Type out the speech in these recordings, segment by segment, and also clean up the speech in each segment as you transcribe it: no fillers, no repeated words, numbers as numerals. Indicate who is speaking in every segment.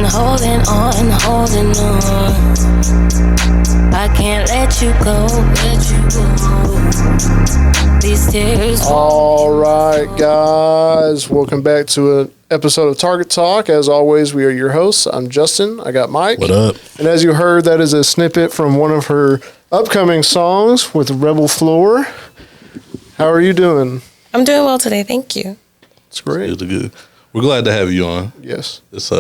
Speaker 1: holding on. I can't let you go. These tears.
Speaker 2: All right, guys. Welcome back to an episode of Target Talk. As always, we are your hosts. I'm Justin. I got Mike.
Speaker 3: What up?
Speaker 2: And as you heard, that is a snippet from one of her upcoming songs with Rebelle Flor. How are you doing?
Speaker 4: I'm doing well today. Thank you.
Speaker 2: It's great.
Speaker 3: It's good. We're glad to have you on.
Speaker 2: Yes.
Speaker 3: It's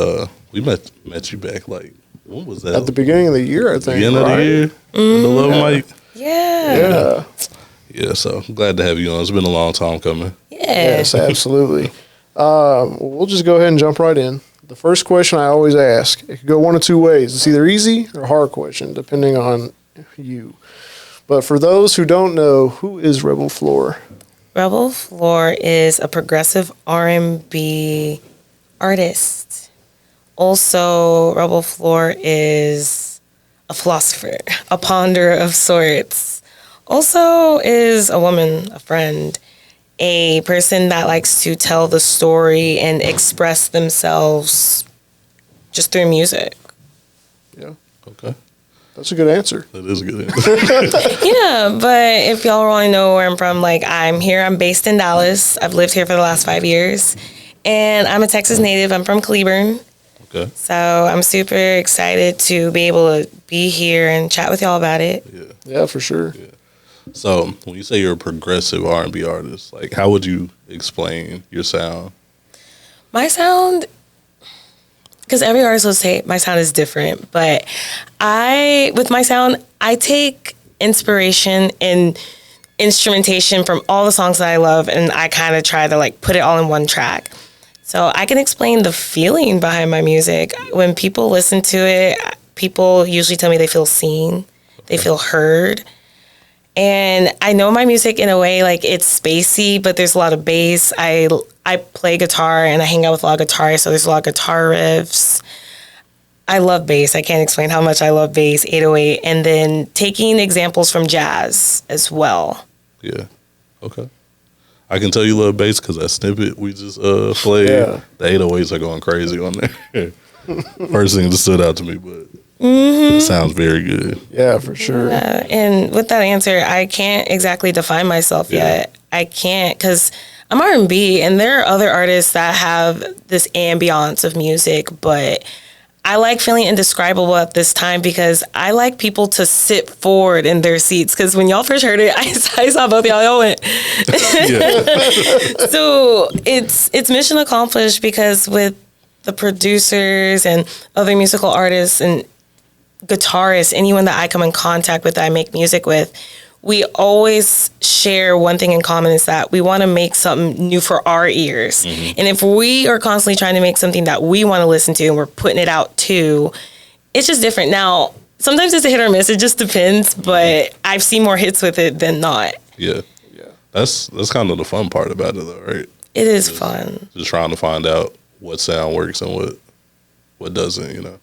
Speaker 3: we met you back like when was that?
Speaker 2: At the beginning of the year, I think.
Speaker 3: Beginning of the year. The love mic.
Speaker 4: Yeah.
Speaker 3: Yeah. So I'm glad to have you on. It's been a long time coming.
Speaker 4: Yeah.
Speaker 2: Yes, absolutely. We'll just go ahead and jump right in. The first question I always ask, it could go one of two ways. It's either easy or hard question, depending on you. But for those who don't know, who is Rebelle Flor?
Speaker 4: Rebelle Flor is a progressive R&B artist. Also, Rebelle Flor is a philosopher, a ponder of sorts. Also is a woman, a friend, a person that likes to tell the story and express themselves just through music.
Speaker 2: Yeah.
Speaker 3: Okay.
Speaker 2: That's a good answer.
Speaker 3: That is a good answer.
Speaker 4: Yeah, but if y'all want to know where I'm from, I'm here. I'm based in Dallas. I've lived here for the last 5 years. And I'm a Texas native. I'm from Cleburne.
Speaker 3: Okay.
Speaker 4: So I'm super excited to be able to be here and chat with y'all about it.
Speaker 2: Yeah, for sure.
Speaker 3: Yeah. So when you say you're a progressive R&B artist, how would you explain your sound?
Speaker 4: My sound, because every artist will say my sound is different, but with my sound, I take inspiration and instrumentation from all the songs that I love, and I kind of try to put it all in one track. So I can explain the feeling behind my music. When people listen to it, people usually tell me they feel seen, they feel heard. And I know my music in a way, it's spacey, but there's a lot of bass. I play guitar and I hang out with a lot of guitarists, so there's a lot of guitar riffs. I love bass. I can't explain how much I love bass, 808, and then taking examples from jazz as well.
Speaker 3: Yeah. Okay. I can tell you love bass because that snippet we just played, the 808s are going crazy on there. First thing that stood out to me, but it sounds very good.
Speaker 2: Yeah, for sure.
Speaker 4: And with that answer, I can't exactly define myself yet. I can't because I'm R&B, and there are other artists that have this ambiance of music, but I like feeling indescribable at this time because I like people to sit forward in their seats. Because when y'all first heard it, I saw both y'all went. So it's mission accomplished because with the producers and other musical artists and guitarists, anyone that I come in contact with, that I make music with, we always share one thing in common, is that we want to make something new for our ears. Mm-hmm. And if we are constantly trying to make something that we want to listen to and we're putting it out too, it's just different. Now, sometimes it's a hit or miss. It just depends, but I've seen more hits with it than not.
Speaker 3: Yeah. That's kind of the fun part about it though, right?
Speaker 4: It is fun.
Speaker 3: Just trying to find out what sound works and what doesn't,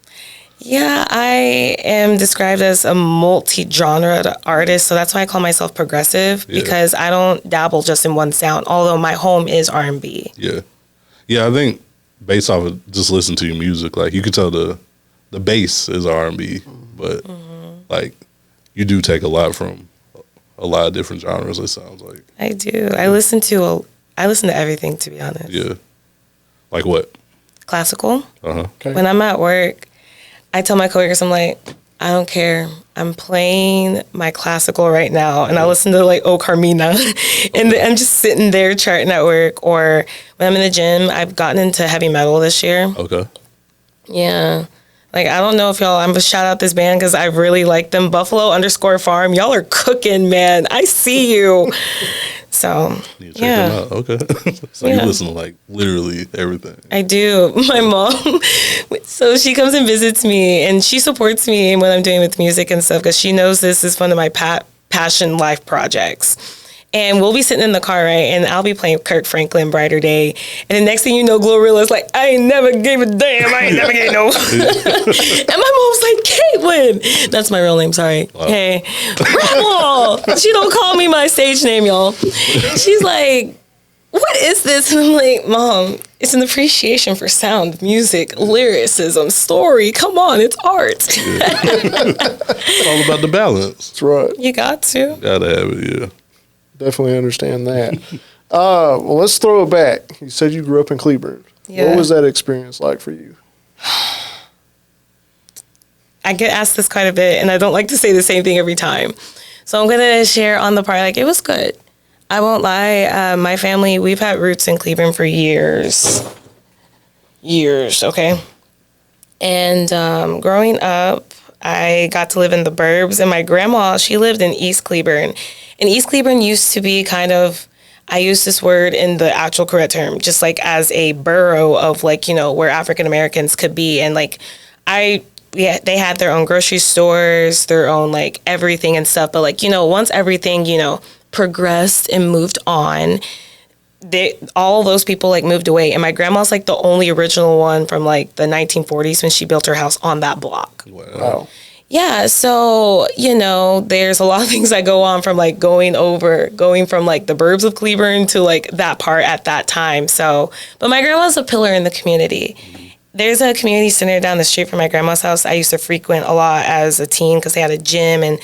Speaker 4: Yeah, I am described as a multi-genre artist, so that's why I call myself progressive, because I don't dabble just in one sound, although my home is R&B.
Speaker 3: Yeah, I think based off of just listening to your music, you can tell the bass is R&B, but you do take a lot from a lot of different genres, it sounds like.
Speaker 4: I do. I listen to everything, to be honest.
Speaker 3: Yeah. Like what? Classical.
Speaker 2: Okay.
Speaker 4: When I'm at work, I tell my coworkers, I'm like, I don't care. I'm playing my classical right now. And I listen to O Carmina. And I'm just sitting there charting at work. Or when I'm in the gym, I've gotten into heavy metal this year.
Speaker 3: Okay.
Speaker 4: Yeah. I don't know if I'm going to shout out this band because I really like them. Buffalo_Farm. Y'all are cooking, man. I see you. So,
Speaker 3: you check them out. Okay. So you listen to literally everything.
Speaker 4: I do. My mom, so she comes and visits me, and she supports me in what I'm doing with music and stuff because she knows this is one of my passion life projects. And we'll be sitting in the car, right? And I'll be playing Kirk Franklin, Brighter Day. And the next thing you know, Glorilla's like, I ain't never gave a damn. I ain't never gave no. And my mom's like, Caitlin. That's my real name, sorry. Wow. Hey. Rebel. She don't call me my stage name, y'all. She's like, what is this? And I'm like, Mom, it's an appreciation for sound, music, lyricism, story. Come on, it's art.
Speaker 3: It's all about the balance.
Speaker 2: That's right.
Speaker 4: You got to.
Speaker 3: Gotta have it, yeah.
Speaker 2: Definitely understand that. Well, let's throw it back. You said you grew up in Cleburne.
Speaker 4: Yeah.
Speaker 2: What was that experience like for you?
Speaker 4: I get asked this quite a bit, and I don't like to say the same thing every time. So I'm going to share on the part, like, it was good. I won't lie. My family, we've had roots in Cleburne for years. Years, okay? And growing up, I got to live in the burbs, and my grandma, she lived in East Cleburne. And East Cleburne used to be kind of, I use this word in the actual correct term, just like as a borough of, like, you know, where African Americans could be. And like, they had their own grocery stores, their own like everything and stuff. But like, you know, once everything, you know, progressed and moved on, all those people like moved away. And my grandma's like the only original one from like the 1940s when she built her house on that block.
Speaker 2: Wow.
Speaker 4: Yeah, so, you know, there's a lot of things that go on from like going from like the burbs of Cleburne to like that part at that time. So, but my grandma's a pillar in the community. There's a community center down the street from my grandma's house I used to frequent a lot as a teen because they had a gym, and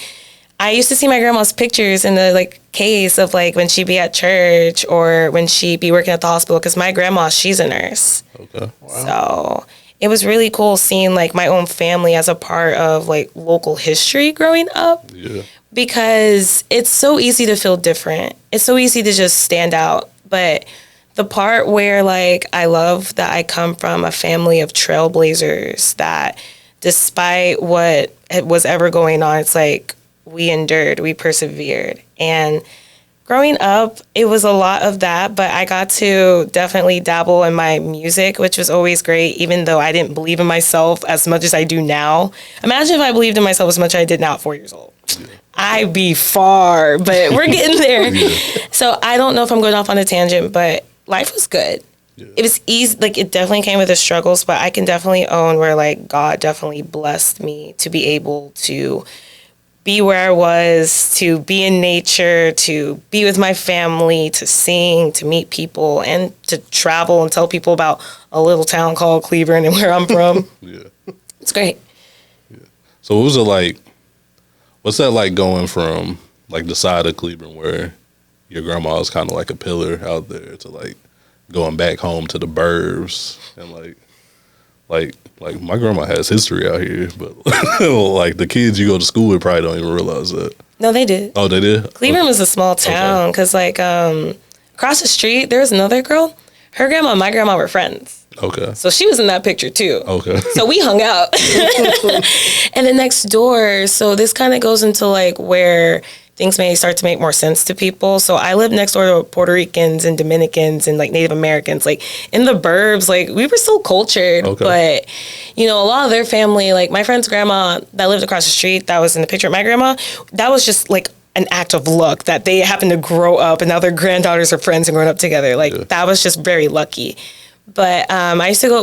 Speaker 4: I used to see my grandma's pictures in the like case of like when she'd be at church or when she'd be working at the hospital, because my grandma, she's a nurse.
Speaker 3: Okay.
Speaker 2: Wow.
Speaker 4: So it was really cool seeing like my own family as a part of like local history growing up.
Speaker 3: Yeah.
Speaker 4: Because it's so easy to feel different. It's so easy to just stand out. But the part where like I love that I come from a family of trailblazers that despite what was ever going on, it's like we endured, we persevered. And growing up, it was a lot of that, but I got to definitely dabble in my music, which was always great, even though I didn't believe in myself as much as I do now. Imagine if I believed in myself as much as I did now at 4 years old. I'd be far, but we're getting there. So I don't know if I'm going off on a tangent, but life was good. Yeah. It was easy. Like, it definitely came with the struggles, but I can definitely own where, like, God definitely blessed me to be able to be where I was, to be in nature, to be with my family, to sing, to meet people, and to travel and tell people about a little town called Cleburne and where I'm from.
Speaker 3: Yeah.
Speaker 4: It's great.
Speaker 3: Yeah. So what was it like? What's that like going from like the side of Cleburne where your grandma is kind of like a pillar out there to like going back home to the burbs and like my grandma has history out here, but like the kids you go to school with probably don't even realize that.
Speaker 4: No, they did.
Speaker 3: Oh, they did?
Speaker 4: Cleburne was a small town because like across the street there was another girl. Her grandma and my grandma were friends.
Speaker 3: Okay.
Speaker 4: So she was in that picture too.
Speaker 3: Okay.
Speaker 4: So we hung out. And then next door, so this kind of goes into like where things may start to make more sense to people. So I lived next door to Puerto Ricans and Dominicans and like Native Americans. Like in the burbs, like we were still cultured, but you know, a lot of their family, like my friend's grandma that lived across the street, that was in the picture of my grandma, that was just like an act of luck that they happened to grow up and now their granddaughters are friends and growing up together. Like that was just very lucky. But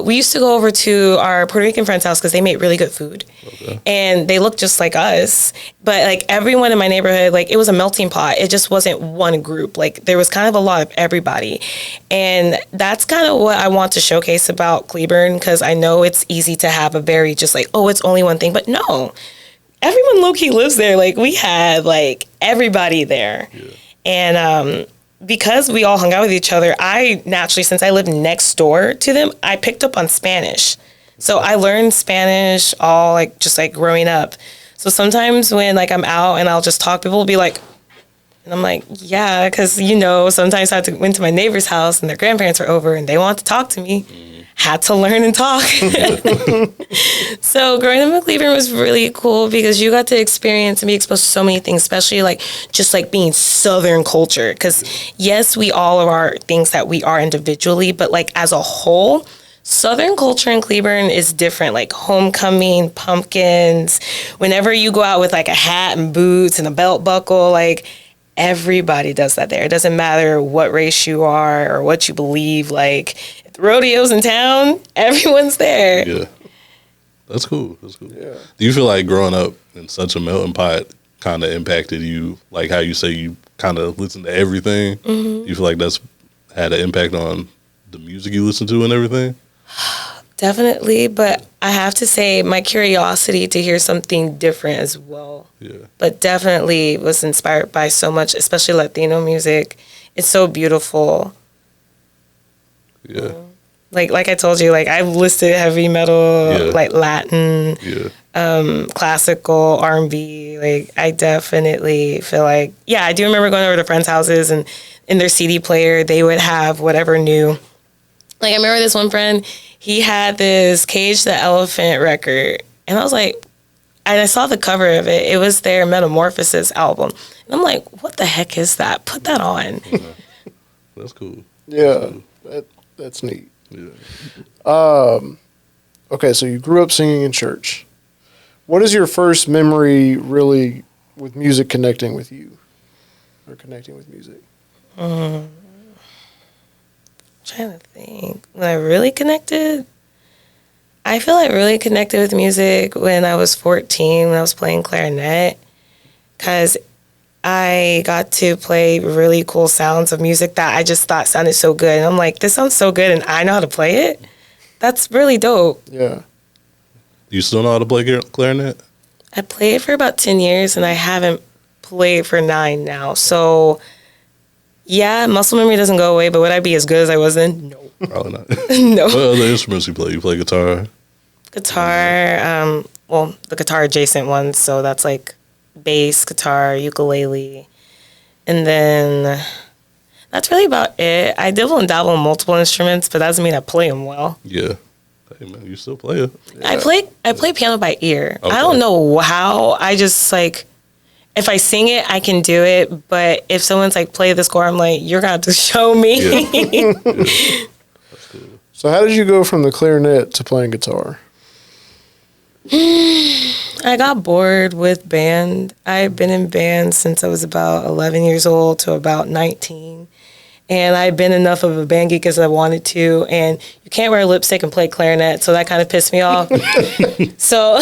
Speaker 4: we used to go over to our Puerto Rican friend's house because they made really good food. Okay. And they looked just like us. But like everyone in my neighborhood, like it was a melting pot. It just wasn't one group. Like there was kind of a lot of everybody. And that's kind of what I want to showcase about Cleburne, because I know it's easy to have a very just like, oh, it's only one thing. But no, everyone low-key lives there. Like we had like everybody there. Yeah. And because we all hung out with each other, I naturally, since I lived next door to them, I picked up on Spanish. So I learned Spanish all like just like growing up. So sometimes when like I'm out and I'll just talk, people will be like, and I'm like, yeah, because you know, sometimes I went to my neighbor's house and their grandparents were over and they wanted to talk to me. Had to learn and talk. So growing up in Cleburne was really cool because you got to experience and be exposed to so many things, especially like just like being Southern culture. Because yes, we all are things that we are individually, but like as a whole, Southern culture in Cleburne is different. Like homecoming, pumpkins, whenever you go out with like a hat and boots and a belt buckle, like everybody does that there. It doesn't matter what race you are or what you believe. Like if the rodeo's in town, everyone's there.
Speaker 3: Yeah. That's cool. That's cool.
Speaker 2: Yeah.
Speaker 3: Do you feel like growing up in such a melting pot kind of impacted you? Like how you say you kind of listen to everything? Mm-hmm. Do you feel like that's had an impact on the music you listen to and everything?
Speaker 4: Definitely, but I have to say my curiosity to hear something different as well.
Speaker 3: Yeah.
Speaker 4: But definitely was inspired by so much, especially Latino music. It's so beautiful.
Speaker 3: Yeah.
Speaker 4: Like I told you, like I've listed heavy metal, like Latin, classical, R&B. Like I definitely feel like, I do remember going over to friends' houses and in their CD player, they would have whatever new. Like I remember this one friend, he had this Cage the Elephant record. And I was like, and I saw the cover of it. It was their Metamorphosis album. And I'm like, what the heck is that? Put that on.
Speaker 3: That's cool.
Speaker 2: Yeah, that's neat.
Speaker 3: Yeah.
Speaker 2: Okay, so you grew up singing in church. What is your first memory really with music connecting with you? Or connecting with music?
Speaker 4: I'm trying to think. When I really connected? I feel I really connected with music when I was 14, when I was playing clarinet. Because I got to play really cool sounds of music that I just thought sounded so good. And I'm like, this sounds so good and I know how to play it? That's really dope.
Speaker 2: Yeah.
Speaker 3: You still know how to play clarinet?
Speaker 4: I played for about 10 years and I haven't played for 9 now. So, yeah, muscle memory doesn't go away, but would I be as good as I was then? No.
Speaker 3: Probably not.
Speaker 4: No.
Speaker 3: What other instruments you play? You play guitar?
Speaker 4: Guitar, the guitar adjacent ones. So that's like bass, guitar, ukulele. And then that's really about it. I dabble and dabble in multiple instruments, but that doesn't mean I play them well.
Speaker 3: Yeah. Hey, man, you still play it.
Speaker 4: Yeah. I play piano by ear.
Speaker 3: Okay.
Speaker 4: I don't know how. I just like, if I sing it, I can do it. But if someone's like, play this chord, I'm like, you're going to have to show me.
Speaker 3: Yeah. That's cool.
Speaker 2: So how did you go from the clarinet to playing guitar?
Speaker 4: I got bored with band. I've been in band since I was about 11 years old to about 19. And I've been enough of a band geek as I wanted to. And you can't wear lipstick and play clarinet, so that kind of pissed me off. So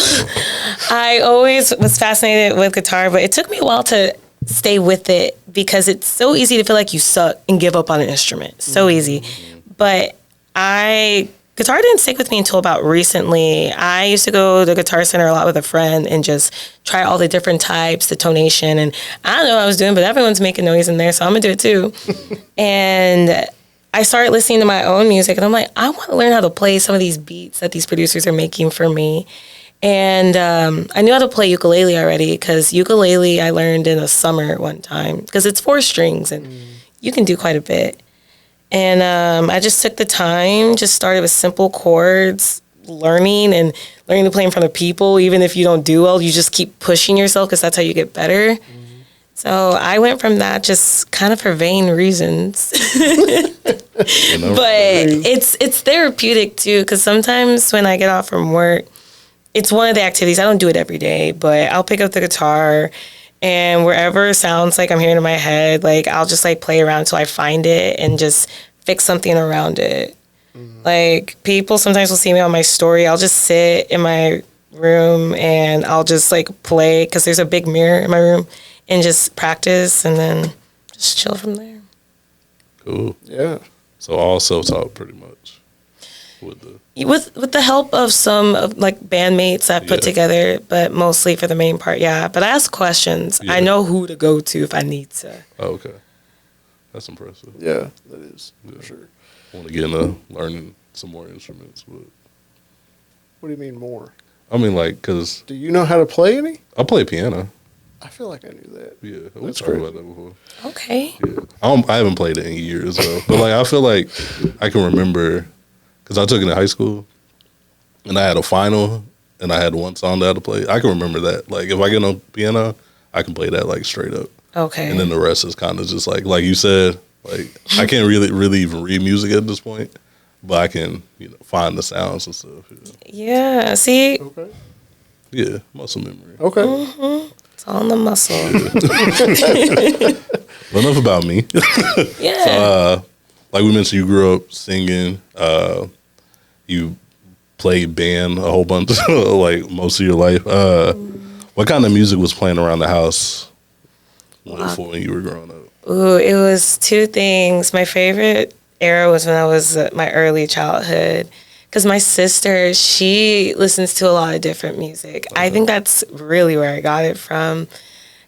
Speaker 4: I always was fascinated with guitar, but it took me a while to stay with it because it's so easy to feel like you suck and give up on an instrument. So easy. But guitar didn't stick with me until about recently. I used to go to Guitar Center a lot with a friend and just try all the different types, the tonation, and I don't know what I was doing, but everyone's making noise in there, so I'm gonna do it too. And I started listening to my own music, and I'm like, I want to learn how to play some of these beats that these producers are making for me. And I knew how to play ukulele already, because ukulele I learned in a summer one time, because it's 4 strings, and you can do quite a bit. And I just took the time, just started with simple chords, learning to play in front of people. Even if you don't do well, you just keep pushing yourself because that's how you get better. So I went from that just kind of for vain reasons. But it's therapeutic too, because sometimes when I get off from work, it's one of the activities. I don't do it every day, but I'll pick up the guitar. And wherever it sounds like I'm hearing in my head, like I'll just like play around until I find it and just fix something around it. Like people sometimes will see me on my story. I'll just sit in my room and I'll just like play because there's a big mirror in my room and just practice and then just chill from there.
Speaker 3: Cool.
Speaker 2: Yeah.
Speaker 3: So all self-taught pretty much.
Speaker 4: With the help of some of like bandmates I've put together, but mostly for the main part, But I ask questions. I know who to go to if I need to.
Speaker 3: Oh, okay. That's impressive.
Speaker 2: Yeah, that is for sure.
Speaker 3: I want to get into learning some more instruments, but
Speaker 2: What do you mean more?
Speaker 3: I mean, like, because
Speaker 2: Do you know how to play any?
Speaker 3: I play piano.
Speaker 2: I feel like I knew that.
Speaker 3: Yeah, we
Speaker 2: That's
Speaker 3: talked
Speaker 2: crazy.
Speaker 3: about that before.
Speaker 4: Okay.
Speaker 3: Yeah, I haven't played it in years though, but like I feel like I can remember because I took it in high school, and I had a final, and I had one song that I had to play. I can remember that. Like if I get on piano, I can play that like straight up.
Speaker 4: Okay.
Speaker 3: And then the rest is kind of just like you said, like I can't really even read music at this point, but I can find the sounds and stuff.
Speaker 4: Yeah. See,
Speaker 2: Okay.
Speaker 3: Yeah, muscle memory.
Speaker 2: Okay.
Speaker 4: it's all in the muscle.
Speaker 3: But enough about me.
Speaker 4: Yeah.
Speaker 3: Like we mentioned, you grew up singing. You played band a whole bunch, like most of your life. What kind of music was playing around the house when you were growing up?
Speaker 4: Ooh, it was 2 things. My favorite era was when I was my early childhood. Because my sister, she listens to a lot of different music. I think that's really where I got it from.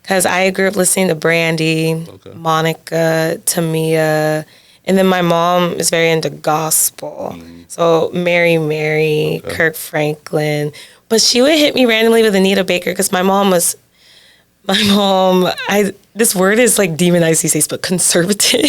Speaker 4: Because I grew up listening to Brandy, Monica, Tamia, and then my mom is very into gospel. So Mary, Kirk Franklin. But she would hit me randomly with Anita Baker because my mom, this word is like demonized these days, but conservative.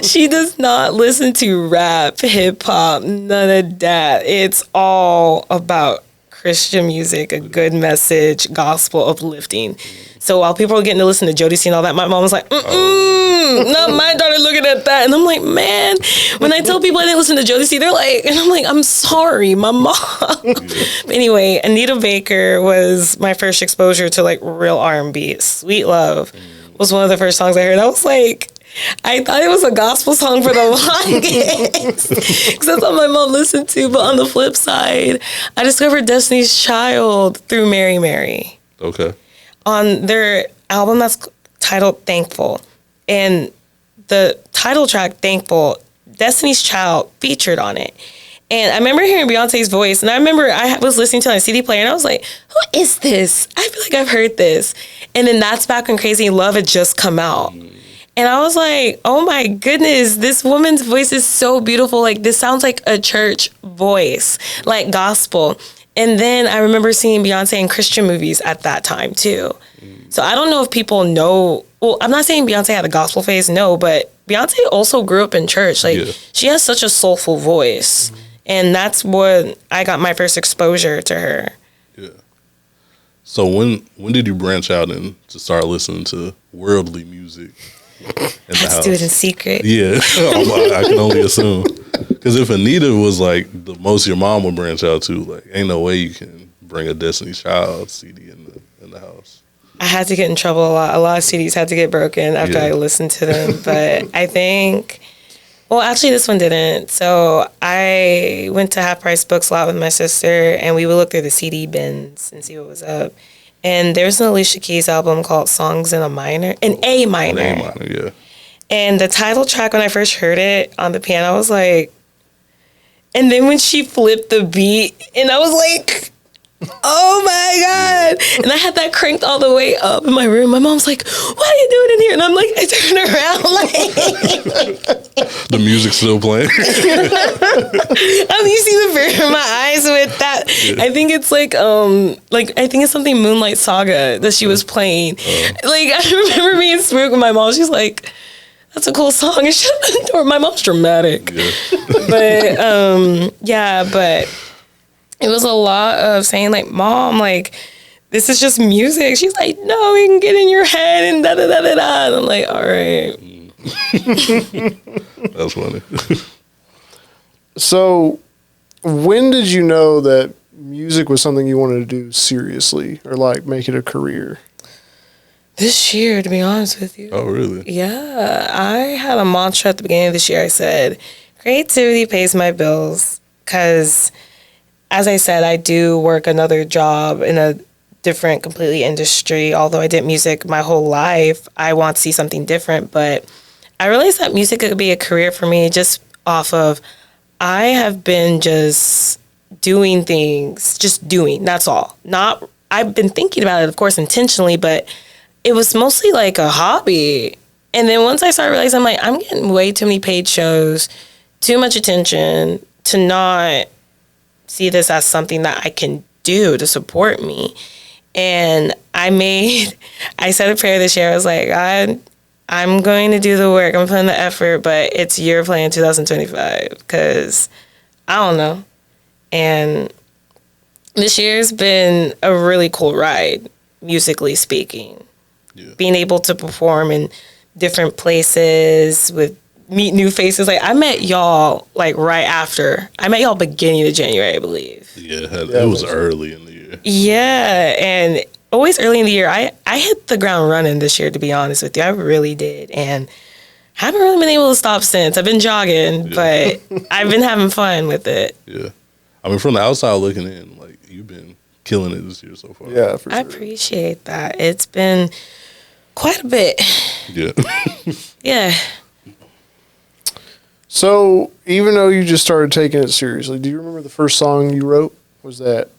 Speaker 4: She does not listen to rap, hip hop, none of that. It's all about Christian music, a good message, gospel, uplifting. So while people were getting to listen to Jodeci and all that, my mom was like, not my daughter looking at that. And I'm like, man, when I tell people I didn't listen to Jodeci, they're like, and I'm like, I'm sorry, my mom. But anyway, Anita Baker was my first exposure to like real R&B. Sweet Love was one of the first songs I heard. I was like, I thought it was a gospel song for the longest because that's what my mom listened to. But on the flip side, I discovered Destiny's Child through Mary.
Speaker 3: Okay.
Speaker 4: On their album that's titled Thankful. And the title track, Thankful, Destiny's Child featured on it. And I remember hearing Beyonce's voice, and I remember I was listening to it on a CD player, and I was like, who is this? I feel like I've heard this. And then that's back when Crazy in Love had just come out. And I was like, oh my goodness, this woman's voice is so beautiful. Like, this sounds like a church voice, like gospel. And then I remember seeing Beyonce in Christian movies at that time, too. So I don't know if people know. Well, I'm not saying Beyonce had a gospel phase, no, but Beyonce also grew up in church. Like, she has such a soulful voice. And that's what I got my first exposure to her.
Speaker 3: Yeah. So when did you branch out and to start listening to worldly music in the house?
Speaker 4: Let's do it in secret.
Speaker 3: Yeah, I can only assume. Because if Anita was like the most your mom would branch out to, like, ain't no way you can bring a Destiny's Child CD in the house.
Speaker 4: I had to get in trouble a lot. A lot of CDs had to get broken after I listened to them. But I think, well, actually, this one didn't. So I went to Half Price Books a lot with my sister, and we would look through the CD bins and see what was up. And there's an Alicia Keys album called Songs in A Minor. Yeah. And the title track, when I first heard it on the piano, I was like, and then when she flipped the beat, and I was like, oh my God. And I had that cranked all the way up in my room. My mom's like, what are you doing in here? And I'm like, I turned around like.
Speaker 3: The music's still playing.
Speaker 4: You see the fear in my eyes with that. Yeah. I think it's like I think it's something Moonlight Saga that she was playing. Like, I remember being spooked with my mom. She's like, that's a cool song. And shut the door. My mom's dramatic. Yeah. But it was a lot of saying, like, Mom, like, this is just music. She's like, no, it can get in your head and da-da-da-da-da. And I'm like, all right.
Speaker 3: That's funny.
Speaker 2: So when did you know that music was something you wanted to do seriously or, like, make it a career?
Speaker 4: This year, to be honest with you.
Speaker 3: Oh, really?
Speaker 4: Yeah. I had a mantra at the beginning of this year. I said, creativity pays my bills because, as I said, I do work another job in a different, completely industry. Although I did music my whole life, I want to see something different. But I realized that music could be a career for me just off of, I have been just doing things, that's all. I've been thinking about it, of course, intentionally, but it was mostly like a hobby. And then once I started realizing, I'm like, I'm getting way too many paid shows, too much attention to not see this as something that I can do to support me. And I said a prayer this year. I was like, God, I'm going to do the work. I'm putting the effort, but it's your plan 2025 because I don't know. And this year's been a really cool ride, musically speaking. Yeah. Being able to perform in different places meet new faces. Like, I met y'all like right after. I met y'all beginning of January, I believe.
Speaker 3: Yeah, it was early in the year.
Speaker 4: Yeah, and always early in the year. I hit the ground running this year, to be honest with you. I really did. And haven't really been able to stop since. I've been jogging, but I've been having fun with it.
Speaker 3: Yeah. I mean, from the outside looking in, like, you've been killing it this year so far.
Speaker 2: Yeah, for sure.
Speaker 4: I appreciate that. It's been quite a bit.
Speaker 3: Yeah.
Speaker 4: Yeah.
Speaker 2: So, even though you just started taking it seriously, do you remember the first song you wrote? Was that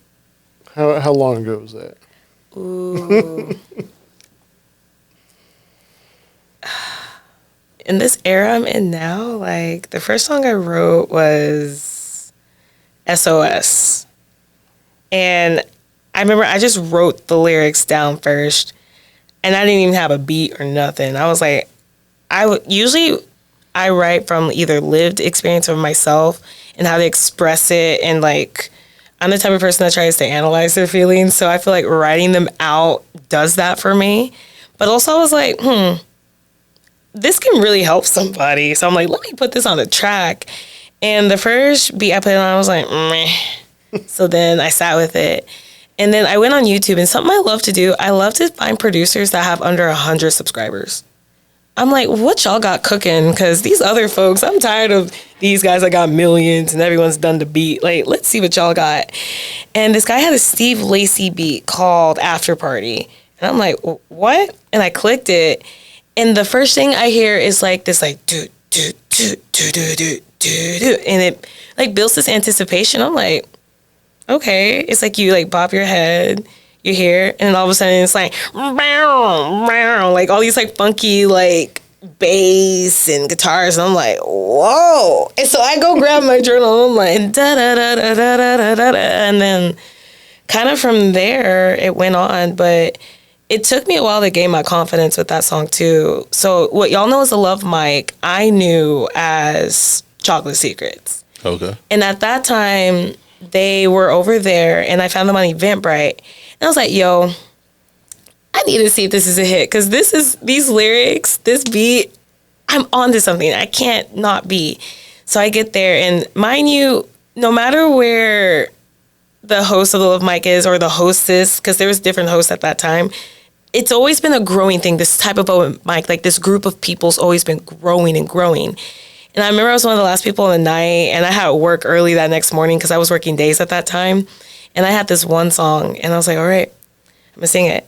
Speaker 2: how long ago was that?
Speaker 4: Ooh. In this era I'm in now, like the first song I wrote was SOS. And I remember I just wrote the lyrics down first, and I didn't even have a beat or nothing. I was like, usually I write from either lived experience of myself and how to express it, and like I'm the type of person that tries to analyze their feelings, so I feel like writing them out does that for me. But also I was like, this can really help somebody. So I'm like, let me put this on a track. And the first beat I put on, I was like, meh. So then I sat with it. And then I went on YouTube, and something I love to do, I love to find producers that have under 100 subscribers. I'm like, what y'all got cooking? Because these other folks, I'm tired of these guys that got millions and everyone's done the beat. Like, let's see what y'all got. And this guy had a Steve Lacy beat called After Party. And I'm like, what? And I clicked it. And the first thing I hear is like this, like, do, do, do, do, do, do, do, do. And it like builds this anticipation. I'm like, okay. It's like you like bop your head, you hear, and then all of a sudden it's like, like all these like funky like bass and guitars. And I'm like, whoa. And so I go grab my journal, and I'm like, da da da da da da da da. And then kind of from there it went on, but it took me a while to gain my confidence with that song too. So what y'all know as a Love Mic, I knew as Chocolate Secrets.
Speaker 3: Okay.
Speaker 4: And at that time, they were over there, and I found them on Eventbrite. And I was like, yo, I need to see if this is a hit, because these lyrics, this beat, I'm onto something. I can't not be. So I get there, and mind you, no matter where the host of the Love Mic is, or the hostess, because there was different hosts at that time, it's always been a growing thing. This type of open mic, like this group of people's always been growing and growing. And I remember I was one of the last people in the night, and I had to work early that next morning because I was working days at that time. And I had this one song, and I was like, all right, I'm gonna sing it.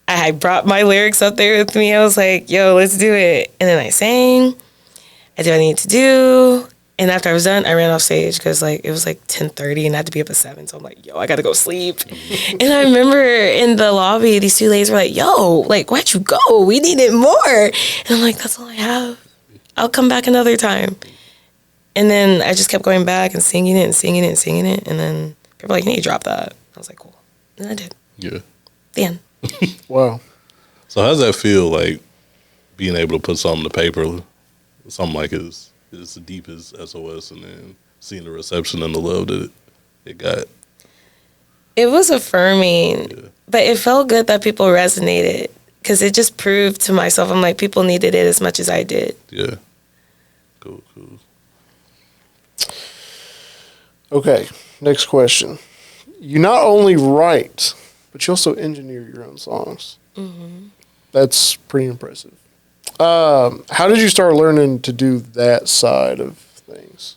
Speaker 4: I brought my lyrics up there with me. I was like, yo, let's do it. And then I sang, I did what I need to do. And after I was done, I ran off stage because like it was like 10:30 and I had to be up at 7. So I'm like, yo, I gotta go sleep. And I remember in the lobby, these two ladies were like, yo, like, why'd you go? We needed more. And I'm like, that's all I have. I'll come back another time. And then I just kept going back and singing it and singing it and singing it. And then people were like, you need to drop that. I was like, cool. And I did.
Speaker 3: Yeah.
Speaker 4: The end.
Speaker 2: Wow.
Speaker 3: So how does that feel, like being able to put something to paper, something like as deep as SOS, and then seeing the reception and the love that it got?
Speaker 4: It was affirming,
Speaker 3: Yeah.
Speaker 4: but it felt good that people resonated, because it just proved to myself, I'm like, people needed it as much as I did.
Speaker 3: Yeah. Cool.
Speaker 2: Okay, next question. You not only write, but you also engineer your own songs. Mm-hmm. That's pretty impressive. How did you start learning to do that side of things?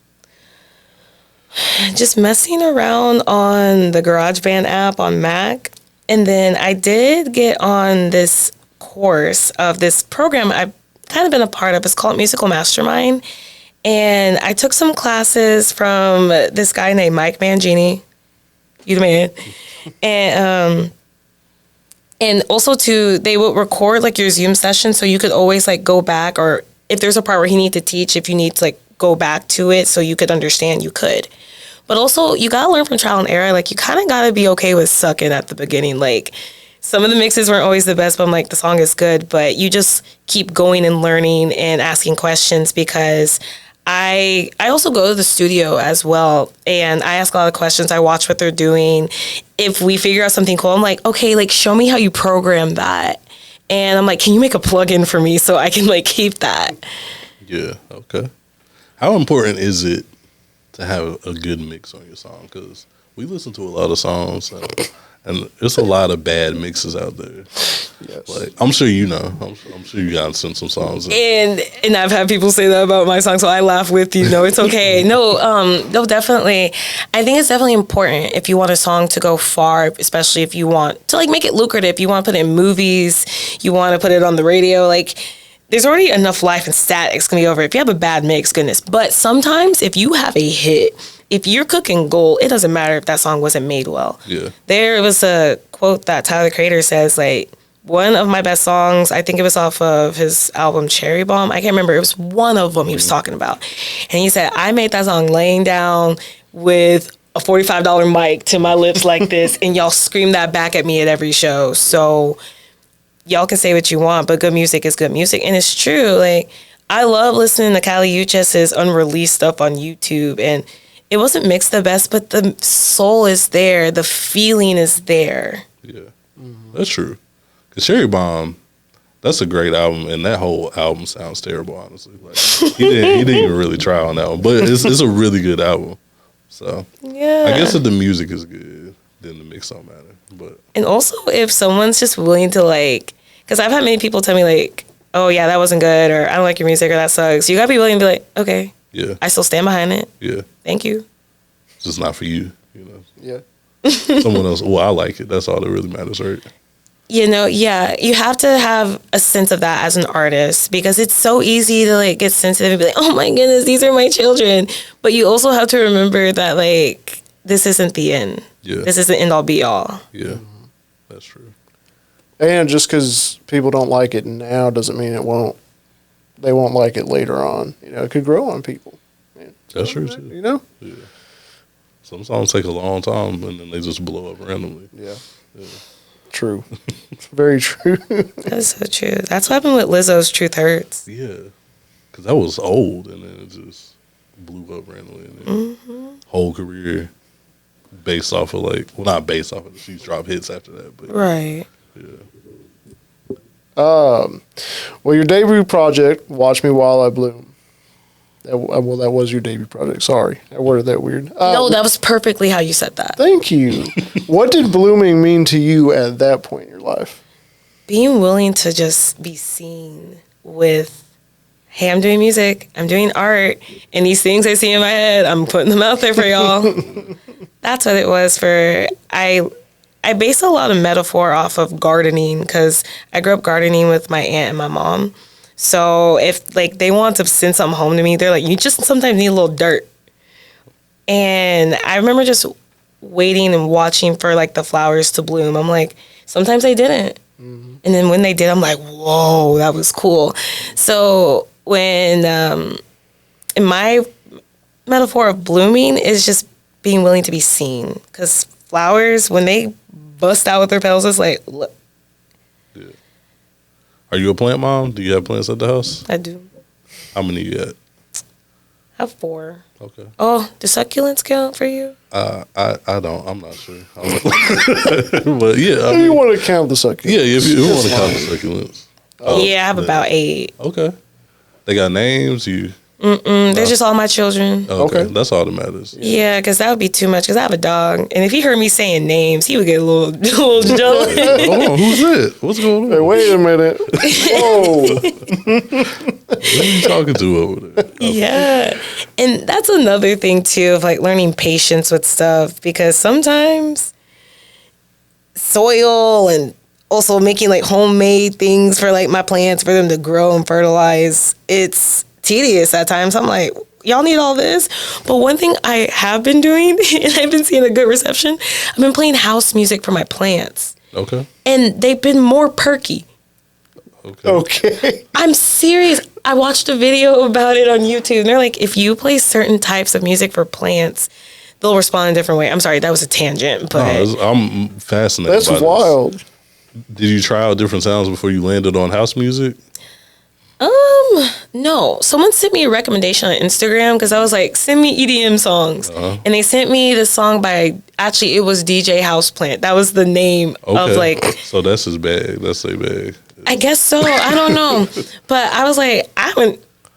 Speaker 4: Just messing around on the GarageBand app on Mac. And then I did get on this course of this program I've kind of been a part of. It's called Musical Mastermind. And I took some classes from this guy named Mike Mangini. You the man. And also too, they would record like your Zoom session, so you could always like go back, or if there's a part where he needed to teach, if you need to like go back to it so you could understand, you could. But also you gotta learn from trial and error. Like you kind of gotta be okay with sucking at the beginning. Like some of the mixes weren't always the best, but I'm like, the song is good, but you just keep going and learning and asking questions, because I also go to the studio as well, and I ask a lot of questions. I watch what they're doing. If we figure out something cool, I'm like, okay, like show me how you program that. And I'm like, can you make a plugin for me so I can like keep that?
Speaker 3: Yeah. Okay. How important is it to have a good mix on your song? Because we listen to a lot of songs, and there's a lot of bad mixes out there.
Speaker 2: Yes.
Speaker 3: Like I'm sure you know. I'm sure you got sent some songs.
Speaker 4: And I've had people say that about my song, so I laugh with you. No, it's okay. No, definitely. I think it's definitely important if you want a song to go far, especially if you want to like make it lucrative. You want to put it in movies, you want to put it on the radio. Like there's already enough life and static's gonna be over. If you have a bad mix, goodness. But sometimes if you have a hit, if you're cooking gold, it doesn't matter if that song wasn't made well.
Speaker 3: Yeah.
Speaker 4: There was a quote that Tyler, the Creator, says, like, one of my best songs, I think it was off of his album Cherry Bomb. I can't remember. It was one of them he was talking about. And he said, I made that song laying down with a $45 mic to my lips like this, and y'all scream that back at me at every show. So y'all can say what you want, but good music is good music. And it's true. Like, I love listening to Kali Uchis's unreleased stuff on YouTube, and it wasn't mixed the best, but the soul is there. The feeling is there.
Speaker 3: Yeah, that's true. Cause Cherry Bomb, that's a great album, and that whole album sounds terrible. Honestly, like, he didn't even really try on that one, but it's a really good album. So
Speaker 4: Yeah.
Speaker 3: I guess if the music is good, then the mix don't matter. But
Speaker 4: And also, if someone's just willing to, like, because I've had many people tell me, like, oh, yeah, that wasn't good, or I don't like your music, or that sucks. You got to be willing to be like, okay,
Speaker 3: yeah,
Speaker 4: I still stand behind it.
Speaker 3: yeah,
Speaker 4: Thank you.
Speaker 3: it's just not for you. You know,
Speaker 2: Yeah.
Speaker 3: someone else. Well, I like it. That's all that really matters, right?
Speaker 4: You know, yeah, you have to have a sense of that as an artist, because it's so easy to, like, get sensitive and be like, oh my goodness, these are my children. But you also have to remember that, like, this isn't the end.
Speaker 3: Yeah,
Speaker 4: This isn't end all be all.
Speaker 3: yeah, that's true.
Speaker 2: And just because people don't like it now doesn't mean they won't like it later on. You know, it could grow on people.
Speaker 3: That's true too.
Speaker 2: You know?
Speaker 3: Yeah. Some songs take a long time and then they just blow up randomly.
Speaker 2: Yeah. True. Very true.
Speaker 4: That's so true. That's what happened with Lizzo's Truth Hurts.
Speaker 3: Yeah, because that was old and then it just blew up randomly. And then whole career based off of not based off of she's dropped hits after that, but
Speaker 4: Right.
Speaker 3: yeah.
Speaker 2: Well, your debut project, Watch Me While I Bloom. That was your debut project. Sorry, I worded that weird.
Speaker 4: No, that was perfectly how you said that.
Speaker 2: Thank you. What did blooming mean to you at that point in your life?
Speaker 4: Being willing to just be seen with, hey, I'm doing music, I'm doing art, and these things I see in my head, I'm putting them out there for y'all. That's what it was for. I base a lot of metaphor off of gardening, because I grew up gardening with my aunt and my mom. So if, like, they want to send something home to me, they're like, you just sometimes need a little dirt. And I remember just waiting and watching for, like, the flowers to bloom. I'm like, sometimes they didn't. And then when they did, I'm like, whoa, that was cool. So when, in my metaphor of blooming is just being willing to be seen. Because flowers, when they bust out with their petals, it's like, look,
Speaker 3: Yeah. Are you a plant mom? Do you have plants at the house?
Speaker 4: I do.
Speaker 3: How many you got?
Speaker 4: I have 4.
Speaker 3: Okay.
Speaker 4: Oh, do succulents count for you?
Speaker 3: I don't. I'm not sure. But yeah,
Speaker 2: You want to count the succulents?
Speaker 3: yeah. If you want to count the succulents.
Speaker 4: Yeah, I have about 8.
Speaker 3: Okay. They got names.
Speaker 4: They're just all my children.
Speaker 3: Okay.
Speaker 2: Okay.
Speaker 3: That's all that matters.
Speaker 4: Yeah, because that would be too much. Because I have a dog, and if he heard me saying names, he would get a little jealous.
Speaker 3: Hold on. Who's it? What's going
Speaker 2: Hey,
Speaker 3: on?
Speaker 2: wait a minute. Whoa.
Speaker 3: Who are you talking to over there?
Speaker 4: Yeah, and that's another thing too of, like, learning patience with stuff, because sometimes soil and also making, like, homemade things for, like, my plants for them to grow and fertilize, it's tedious at times. I'm like, y'all need all this? But one thing I have been doing, and I've been seeing a good reception, I've been playing house music for my plants,
Speaker 3: Okay.
Speaker 4: and they've been more perky.
Speaker 3: Okay.
Speaker 2: Okay.
Speaker 4: I'm serious. I watched a video about it on YouTube, and they're like, if you play certain types of music for plants, they'll respond in a different way. I'm sorry, that was a tangent, but
Speaker 3: I'm fascinated.
Speaker 2: That's
Speaker 3: by this.
Speaker 2: wild.
Speaker 3: Did you try out different sounds before you landed on house music?
Speaker 4: no. Someone sent me a recommendation on Instagram, because I was like, send me EDM songs. And they sent me the song by, actually, it was DJ Houseplant. That was the name of, like,
Speaker 3: So that's his bag. That's their bag.
Speaker 4: I guess so. I don't know. But I was like, I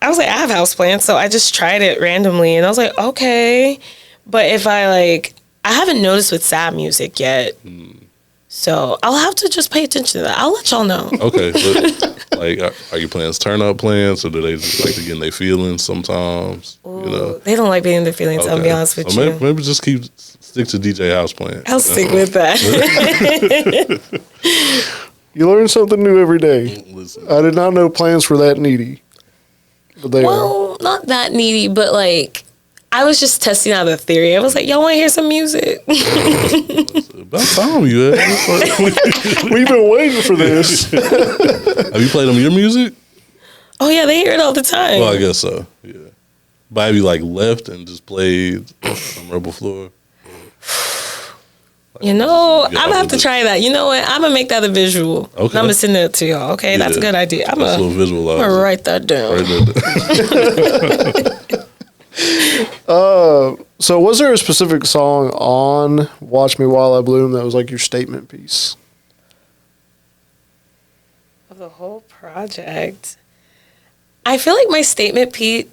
Speaker 4: have houseplants, so I just tried it randomly, and I was like, okay. But if I haven't noticed with sad music yet. So I'll have to just pay attention to that. I'll let y'all know.
Speaker 3: Okay. But, are your plants turn up plants, or do they just like to get in their feelings sometimes?
Speaker 4: Ooh, they don't like being in their feelings, I'll be honest with
Speaker 3: so
Speaker 4: you.
Speaker 3: Maybe just stick to DJ Houseplant.
Speaker 4: I'll stick with that.
Speaker 2: You learn something new every day.
Speaker 3: Listen,
Speaker 2: I did not know plants were that needy. But they are.
Speaker 4: Well, not that needy, but like I was just testing out a theory. I was like, y'all want to hear some music?
Speaker 3: about time you asked.
Speaker 2: We've been waiting for this.
Speaker 3: Have you played them your music?
Speaker 4: Oh yeah, they hear it all the time.
Speaker 3: Well, I guess so. Yeah. But have you like left and just played some Rebelle Flor?
Speaker 4: You know, I'm
Speaker 3: Yeah,
Speaker 4: gonna have to try that. You know what? I'm gonna make that a visual.
Speaker 3: Okay.
Speaker 4: I'm gonna send it to y'all. Okay, that's a good idea. I'm
Speaker 3: That's a
Speaker 4: gonna
Speaker 3: little visualize.
Speaker 4: write that down.
Speaker 2: So was there a specific song on Watch Me While I Bloom that was like your statement piece?
Speaker 4: Of the whole project, I feel like my statement speech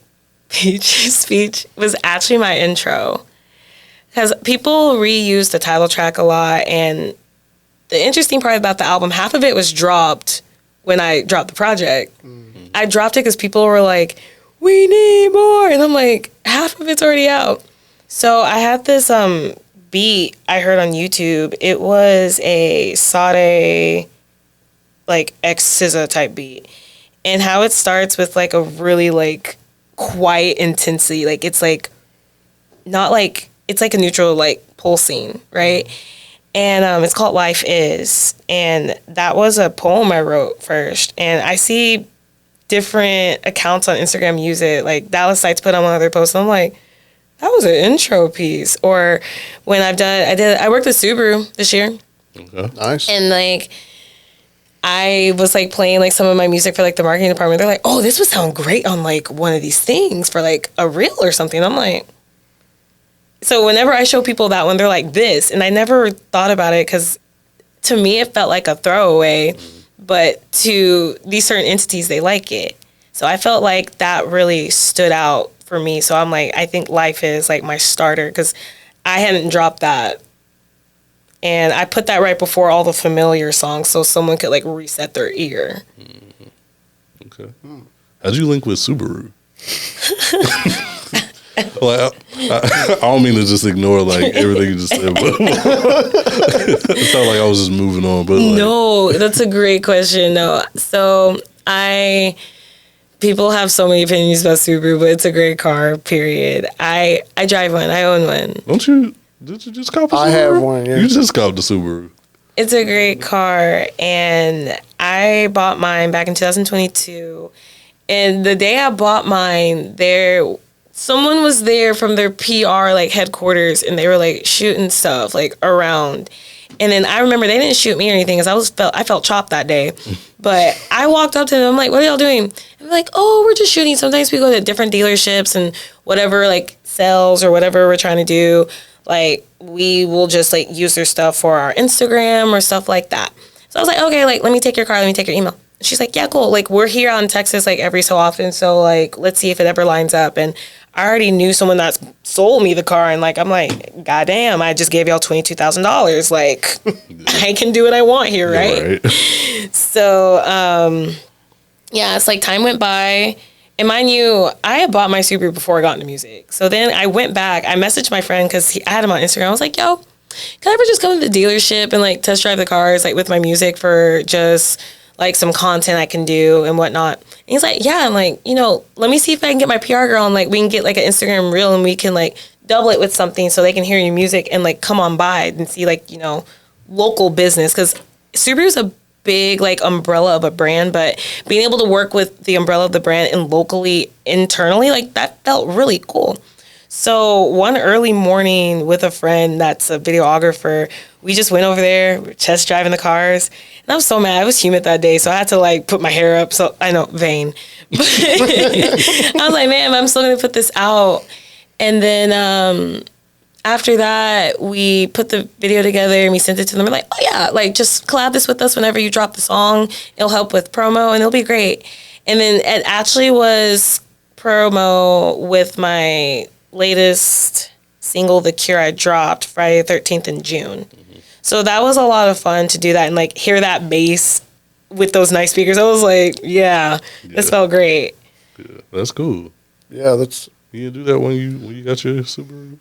Speaker 4: was actually my intro. Because people reuse the title track a lot, and the interesting part about the album, half of it was dropped when I dropped the project. Mm-hmm. I dropped it because people were like, we need more, and I'm like, half of it's already out. So I had this beat I heard on YouTube. It was a Sade, like ex-SZA type beat, and how it starts with like a really like quiet intensity, like it's like not like. It's like a neutral, like, pulsing, right? And it's called Life Is. And that was a poem I wrote first. And I see different accounts on Instagram use it. Like, Dallas Sites put on one of their posts. And I'm like, that was an intro piece. Or when I worked with Subaru this year.
Speaker 3: Okay.
Speaker 2: Nice.
Speaker 4: And, like, I was, like, playing, like, some of my music for, like, the marketing department. They're like, oh, this would sound great on, like, one of these things for, like, a reel or something. I'm like... So whenever I show people that one, they're like this. And I never thought about it because to me, it felt like a throwaway. But to these certain entities, they like it. So I felt like that really stood out for me. So I'm like, I think Life Is like my starter because I hadn't dropped that. And I put that right before all the familiar songs so someone could like reset their ear.
Speaker 3: Mm-hmm. Okay. How'd you link with Subaru? Well, I don't mean to just ignore like everything you just said, but it felt like I was just moving on. But like,
Speaker 4: no, that's a great question. No, so people have so many opinions about Subaru, but it's a great car. Period. I drive one. I own one.
Speaker 3: Don't you? Did you just cop a Subaru?
Speaker 2: I have one. Yeah.
Speaker 3: You just copped the Subaru.
Speaker 4: It's a great car, and I bought mine back in 2022. And the day I bought mine, someone was there from their PR like headquarters, and they were like shooting stuff like around. And then I remember they didn't shoot me or anything because I felt chopped that day. But I walked up to them, I'm like, what are y'all doing? And they're like, oh, we're just shooting. Sometimes we go to different dealerships and whatever like sales or whatever we're trying to do, like we will just like use their stuff for our Instagram or stuff like that. So I was like, okay, like let me take your car, let me take your email. She's like, yeah, cool. Like we're here out in Texas like every so often, so like let's see if it ever lines up. And I already knew someone that sold me the car, and like I'm like, goddamn, I just gave y'all $22,000. Like I can do what I want here, right? So yeah, it's like time went by, and mind you, I had bought my Subaru before I got into music. So then I went back, I messaged my friend because I had him on Instagram. I was like, yo, can I ever just come to the dealership and like test drive the cars like with my music for just like some content I can do and whatnot. And he's like, yeah. I'm like, you know, let me see if I can get my PR girl and like we can get like an Instagram reel and we can like double it with something so they can hear your music and like come on by and see like, you know, local business. Because Subaru's a big like umbrella of a brand, but being able to work with the umbrella of the brand and locally, internally, like that felt really cool. So one early morning with a friend that's a videographer, we just went over there, we were test driving the cars. And I was so mad. It was humid that day, so I had to like put my hair up. So I know, vain. But I was like, man, I'm still gonna put this out. And then after that, we put the video together and we sent it to them. We're like, oh yeah, like just collab this with us whenever you drop the song. It'll help with promo and it'll be great. And then it actually was promo with my latest single, The Cure, I dropped Friday the 13th in June. Mm-hmm. So that was a lot of fun to do that and like hear that bass with those nice speakers. I was like, yeah. This felt great.
Speaker 3: Yeah, that's cool.
Speaker 2: Yeah, that's.
Speaker 3: You didn't do that when you got your Subaru?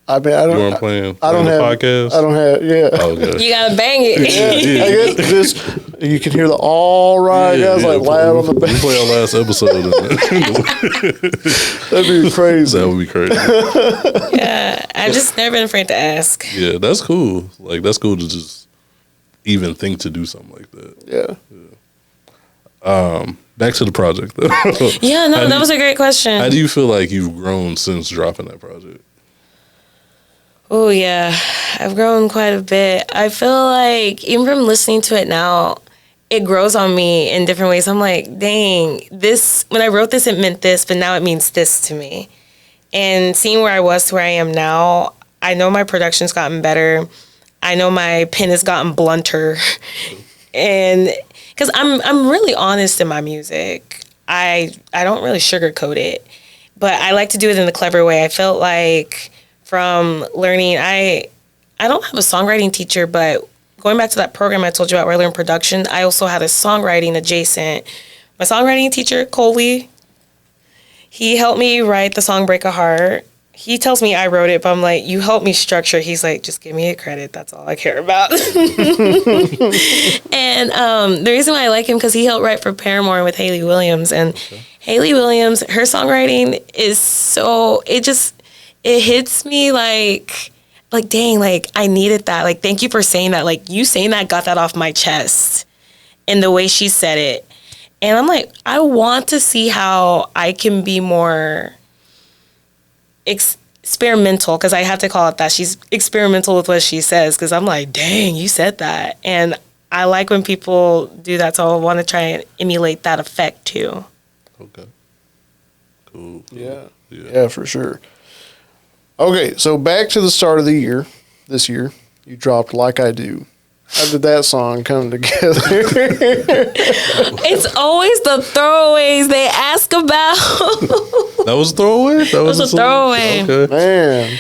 Speaker 2: I mean, I
Speaker 3: You
Speaker 2: don't.
Speaker 3: weren't playing
Speaker 2: I don't
Speaker 3: the
Speaker 2: have.
Speaker 3: podcast?
Speaker 2: I don't have. Yeah.
Speaker 3: Oh, okay.
Speaker 4: You gotta bang it.
Speaker 2: I guess just you can hear the all right guys like loud on the
Speaker 3: We
Speaker 2: back.
Speaker 3: play our last episode.
Speaker 2: That'd be crazy.
Speaker 3: That would be crazy.
Speaker 4: Yeah, I've just never been afraid to ask.
Speaker 3: Yeah, that's cool. Like, that's cool to just even think to do something like that.
Speaker 2: Yeah.
Speaker 3: Back to the project, though.
Speaker 4: Yeah, no, that was a great question.
Speaker 3: How do you feel like you've grown since dropping that project?
Speaker 4: Oh, yeah. I've grown quite a bit. I feel like even from listening to it now, it grows on me in different ways. I'm like, dang, this, when I wrote this, it meant this, but now it means this to me. And seeing where I was to where I am now, I know my production's gotten better. I know my pen has gotten blunter. And because I'm really honest in my music. I don't really sugarcoat it, but I like to do it in a clever way. I felt like from learning, I don't have a songwriting teacher, but going back to that program I told you about where I learned production, I also had a songwriting adjacent. My songwriting teacher, Coley, he helped me write the song Break a Heart. He tells me I wrote it, but I'm like, you helped me structure. He's like, just give me a credit. That's all I care about. And the reason why I like him, because he helped write for Paramore with Hayley Williams. And Hayley Williams, her songwriting is so, it hits me like, dang, like, I needed that. Like, thank you for saying that. Like, you saying that got that off my chest and the way she said it. And I'm like, I want to see how I can be more experimental, because I have to call it that. She's experimental with what she says, because I'm like, dang, you said that. And I like when people do that, so I want to try and emulate that effect too.
Speaker 3: Okay. Cool.
Speaker 2: Yeah, for sure. Okay, so back to the start of the year. This year, you dropped Like I Do. How did that song come together?
Speaker 4: It's always the throwaways they ask about.
Speaker 3: That was a throwaway? That
Speaker 4: was a throwaway.
Speaker 3: Okay.
Speaker 2: Man.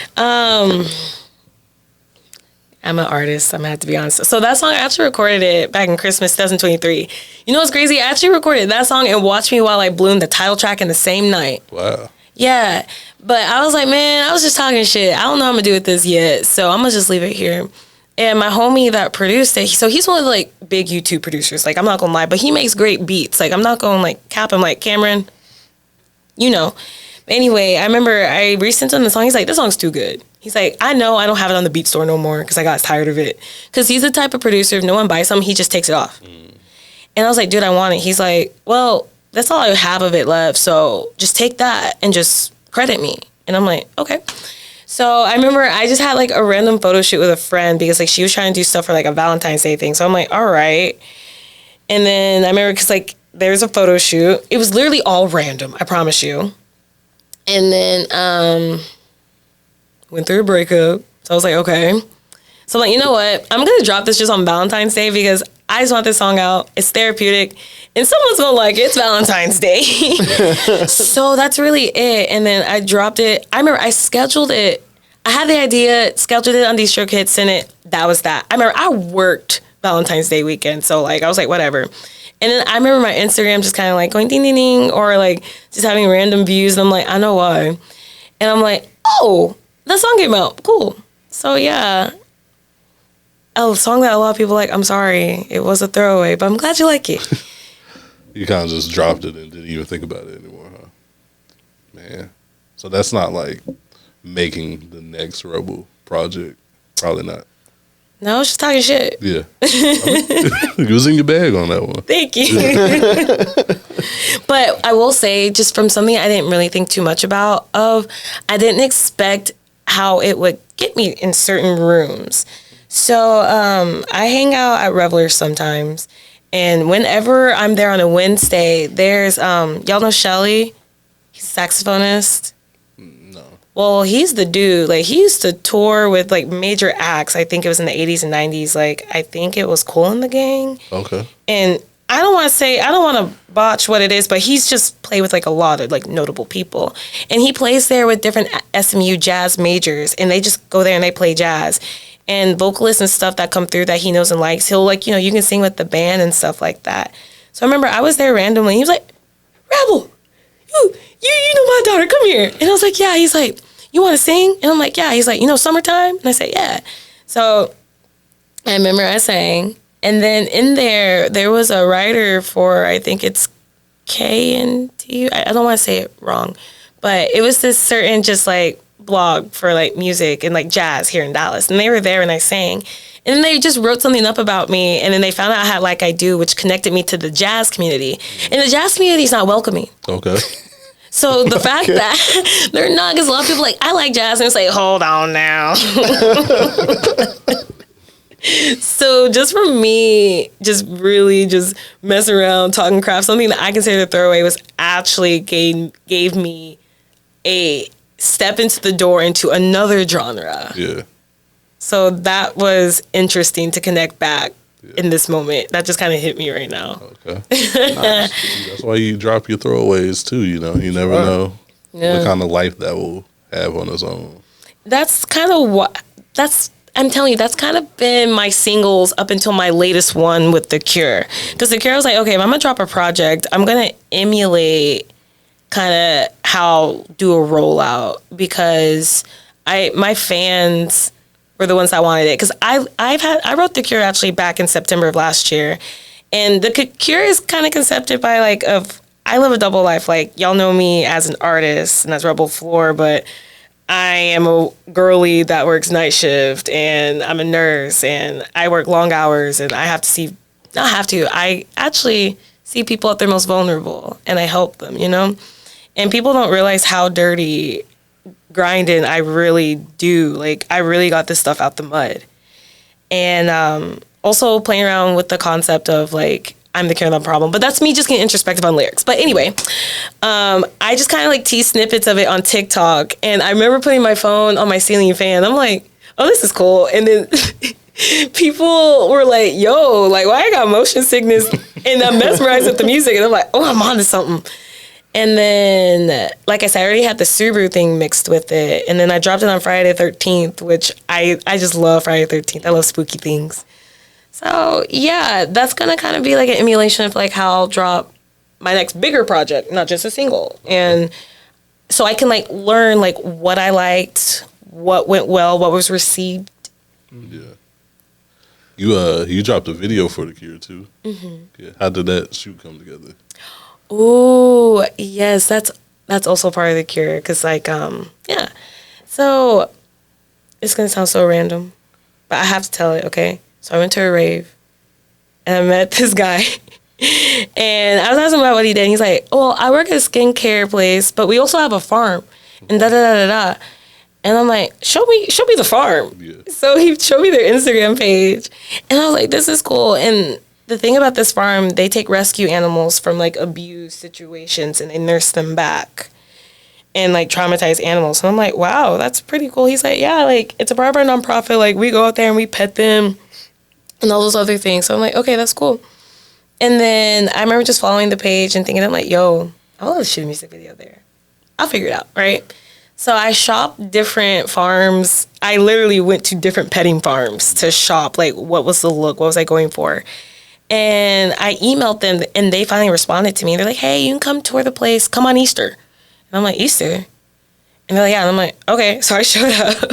Speaker 4: I'm an artist. I'm gonna have to be honest. So that song, I actually recorded it back in Christmas 2023. You know what's crazy? I actually recorded that song and Watch Me While I Bloom, the title track, in the same night.
Speaker 3: Wow.
Speaker 4: Yeah, but I was like, man, I was just talking shit. I don't know how I'm gonna do with this yet, so I'm gonna just leave it here. And my homie that produced it, so he's one of the, like, big YouTube producers. Like, I'm not gonna lie, but he makes great beats. Like, I'm not gonna, like, cap him. Like, Cameron, you know. Anyway, I remember I resent him the song. He's like, this song's too good. He's like, I know I don't have it on the beat store no more because I got tired of it. Because he's the type of producer, if no one buys something, he just takes it off. And I was like, dude, I want it. He's like, well, that's all I have of it left, so just take that and just credit me. And I'm like, okay. So I remember I just had, like, a random photo shoot with a friend because, like, she was trying to do stuff for, like, a Valentine's Day thing. So I'm like, all right. And then I remember because, like, there's a photo shoot. It was literally all random, I promise you. And then went through a breakup. So I was like, okay. So I'm like, you know what? I'm going to drop this just on Valentine's Day because I just want this song out. It's therapeutic. And someone's going to like it. It's Valentine's Day. So that's really it. And then I dropped it. I remember I scheduled it. I had the idea, scheduled it on DistroKid, sent it. That was that. I remember I worked Valentine's Day weekend. So, like, I was like, whatever. And then I remember my Instagram just kind of like going ding, ding, ding, or like just having random views. And I'm like, I know why. And I'm like, oh, that song came out. Cool. So, yeah. A song that a lot of people like. I'm sorry. It was a throwaway, but I'm glad you like it.
Speaker 3: You kind of just dropped it and didn't even think about it anymore, huh? Man. So that's not like making the next Rebel project. Probably not.
Speaker 4: No, I was just talking shit.
Speaker 3: Yeah. You was in your bag on that one.
Speaker 4: Thank you. But I will say, just from something I didn't really think too much about, I didn't expect how it would get me in certain rooms. So I hang out at Revelers sometimes. And whenever I'm there on a Wednesday, there's, y'all know Shelly? He's a saxophonist.
Speaker 3: No.
Speaker 4: Well, he's the dude. Like, he used to tour with, like, major acts. I think it was in the 80s and 90s. Like, I think it was Cool in the Gang.
Speaker 3: Okay.
Speaker 4: And I don't want to botch what it is, but he's just played with, like, a lot of, like, notable people. And he plays there with different SMU jazz majors. And they just go there and they play jazz. And vocalists and stuff that come through that he knows and likes, he'll, like, you know, you can sing with the band and stuff like that. So I remember I was there randomly. He was like, Rebel, you know my daughter, come here. And I was like, yeah. He's like, you want to sing? And I'm like, yeah. He's like, summertime? And I say, yeah. So I remember I sang. And then in there was a writer for, I think it's K&T. I don't want to say it wrong. But it was this certain just like blog for like music and like jazz here in Dallas. And they were there and I sang. And then they just wrote something up about me. And then they found out I had Like I Do, which connected me to the jazz community. And the jazz community is not welcoming.
Speaker 3: Okay.
Speaker 4: So the fact that they're not, because a lot of people like, I like jazz. And it's like, hold on now. So just for me, just really just messing around, talking crap, something that I consider a throwaway was actually gave me a step into the door into another genre.
Speaker 3: Yeah.
Speaker 4: So that was interesting to connect back in this moment. That just kind of hit me right now.
Speaker 3: Okay. Nice. That's why you drop your throwaways too, you never know what kind of life that will have on its own.
Speaker 4: That's kind of I'm telling you, that's kind of been my singles up until my latest one with The Cure. Because The Cure was like, okay, if I'm going to drop a project, I'm going to emulate kind of how do a rollout, because my fans were the ones that wanted it. Because I wrote The Cure actually back in September of last year. And The Cure is kind of concepted by I live a double life. Like, y'all know me as an artist and as Rebelle Flor, but I am a girly that works night shift, and I'm a nurse, and I work long hours, and I actually see people at their most vulnerable, and I help them, And people don't realize how dirty grinding I really do. Like, I really got this stuff out the mud. And also playing around with the concept of, like, I'm the cure, not the problem. But that's me just getting introspective on lyrics. But anyway, I just kind of like tease snippets of it on TikTok. And I remember putting my phone on my ceiling fan. I'm like, oh, this is cool. And then people were like, yo, like, why I got motion sickness? And I'm mesmerized with the music. And I'm like, oh, I'm on to something. And then, like I said, I already had the Subaru thing mixed with it. And then I dropped it on Friday the 13th, which I just love Friday the 13th. I love spooky things. So, yeah, that's going to kind of be like an emulation of like how I'll drop my next bigger project, not just a single. And so I can like learn like what I liked, what went well, what was received.
Speaker 3: Yeah. You dropped a video for The Cure too. Mm-hmm. Yeah. How did that shoot come together?
Speaker 4: Ooh, yes, that's also part of The Cure. Cause like, yeah. So it's going to sound so random, but I have to tell it, okay? So I went to a rave, and I met this guy, and I was asking him about what he did. And he's like, "Oh, I work at a skincare place, but we also have a farm." And da da da da da. And I'm like, "Show me the farm." Yeah. So he showed me their Instagram page, and I was like, "This is cool." And the thing about this farm, they take rescue animals from like abuse situations, and they nurse them back, and like traumatized animals. And I'm like, "Wow, that's pretty cool." He's like, "Yeah, like it's a part of our nonprofit. Like we go out there and we pet them." And all those other things. So I'm like, okay, that's cool. And then I remember just following the page and thinking, I'm like, yo, I want to shoot a music video there. I'll figure it out, right? So I shopped different farms. I literally went to different petting farms to shop, like, what was the look? What was I going for? And I emailed them, and they finally responded to me. They're like, hey, you can come tour the place. Come on Easter. And I'm like, Easter? And they're like, yeah. And I'm like, okay. So I showed up.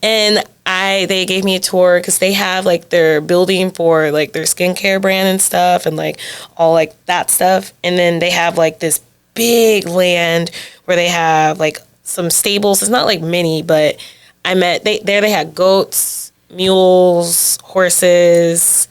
Speaker 4: And they gave me a tour because they have like their building for like their skincare brand and stuff, and like all like that stuff. And then they have like this big land where they have like some stables. It's not like mini, but they had goats, mules, horses,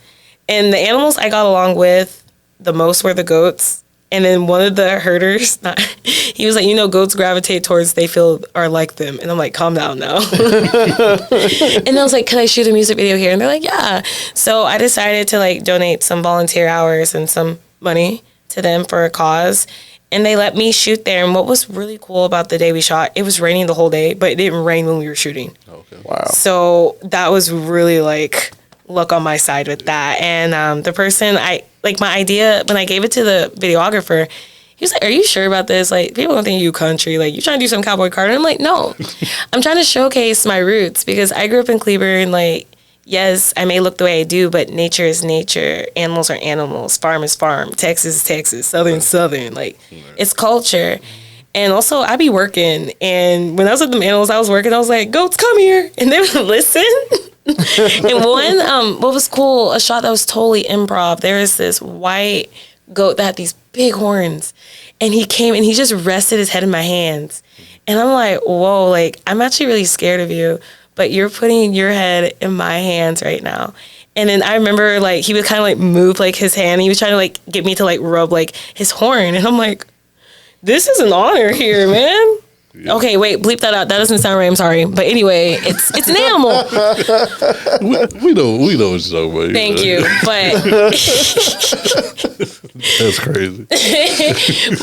Speaker 4: and the animals I got along with the most were the goats. And then one of the herders, he was like, goats gravitate towards they feel are like them. And I'm like, calm down now. And I was like, can I shoot a music video here? And they're like, yeah. So I decided to like donate some volunteer hours and some money to them for a cause. And they let me shoot there. And what was really cool about the day we shot, it was raining the whole day, but it didn't rain when we were shooting.
Speaker 3: Okay.
Speaker 2: Wow.
Speaker 4: So that was really like luck on my side with that. And the person my idea, when I gave it to the videographer, he was like, are you sure about this? Like, people don't think you country. Like, you trying to do some Cowboy Carter? And I'm like, no. I'm trying to showcase my roots because I grew up in Cleburne. Like, yes, I may look the way I do, but nature is nature. Animals are animals. Farm is farm. Texas is Texas. Southern is Southern. Like, it's culture. And also, I be working. And when I was with the animals, I was working. I was like, goats, come here. And they would listen. And what was cool, a shot that was totally improv, there is this white goat that had these big horns. And he came and he just rested his head in my hands. And I'm like, whoa, like, I'm actually really scared of you, but you're putting your head in my hands right now. And then I remember, like, he would kind of, like, move, like, his hand. He was trying to, like, get me to, like, rub, like, his horn. And I'm like, this is an honor here, man. Yeah. Okay, wait, bleep that out. That doesn't sound right. I'm sorry. But anyway, it's an animal.
Speaker 3: we know what you're talking about.
Speaker 4: Thank you. But
Speaker 3: that's crazy.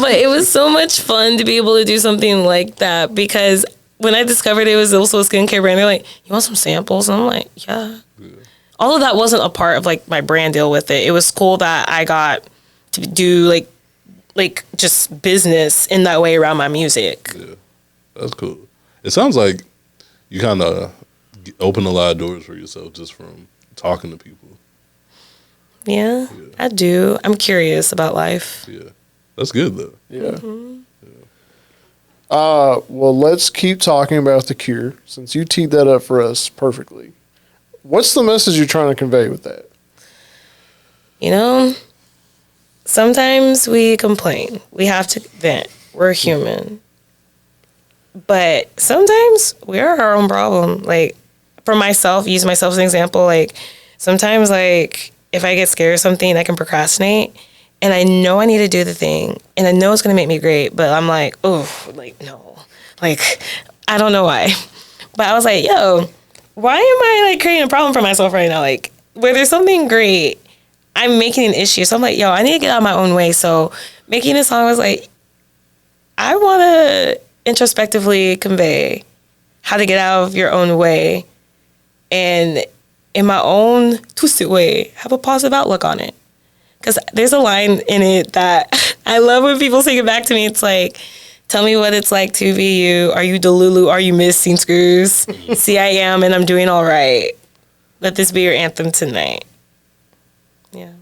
Speaker 4: But it was so much fun to be able to do something like that, because when I discovered it was also a skincare brand, they're like, you want some samples? And I'm like, yeah. All of that wasn't a part of, like, my brand deal with it. It was cool that I got to do, like just business in that way around my music.
Speaker 3: Yeah, that's cool. It sounds like you kind of open a lot of doors for yourself just from talking to people.
Speaker 4: Yeah, I do. I'm curious about life.
Speaker 3: Yeah, that's good though.
Speaker 2: Yeah. Mm-hmm. Well, let's keep talking about The Cure, since you teed that up for us perfectly. What's the message you're trying to convey with that?
Speaker 4: You know, sometimes we complain. We have to vent. We're human. But sometimes we are our own problem. Like, for myself, use myself as an example, like, sometimes, like, if I get scared of something, I can procrastinate. And I know I need to do the thing. And I know it's going to make me great. But I'm like, oh, like, no. Like, I don't know why. But I was like, yo, why am I, like, creating a problem for myself right now? Like, where there's something great, I'm making an issue. So I'm like, yo, I need to get out of my own way. So making this song was like, I want to introspectively convey how to get out of your own way and in my own twisted way, have a positive outlook on it. Because there's a line in it that I love when people sing it back to me. It's like, tell me what it's like to be you. Are you Delulu? Are you missing screws? See, I am, and I'm doing all right. Let this be your anthem tonight. Yeah.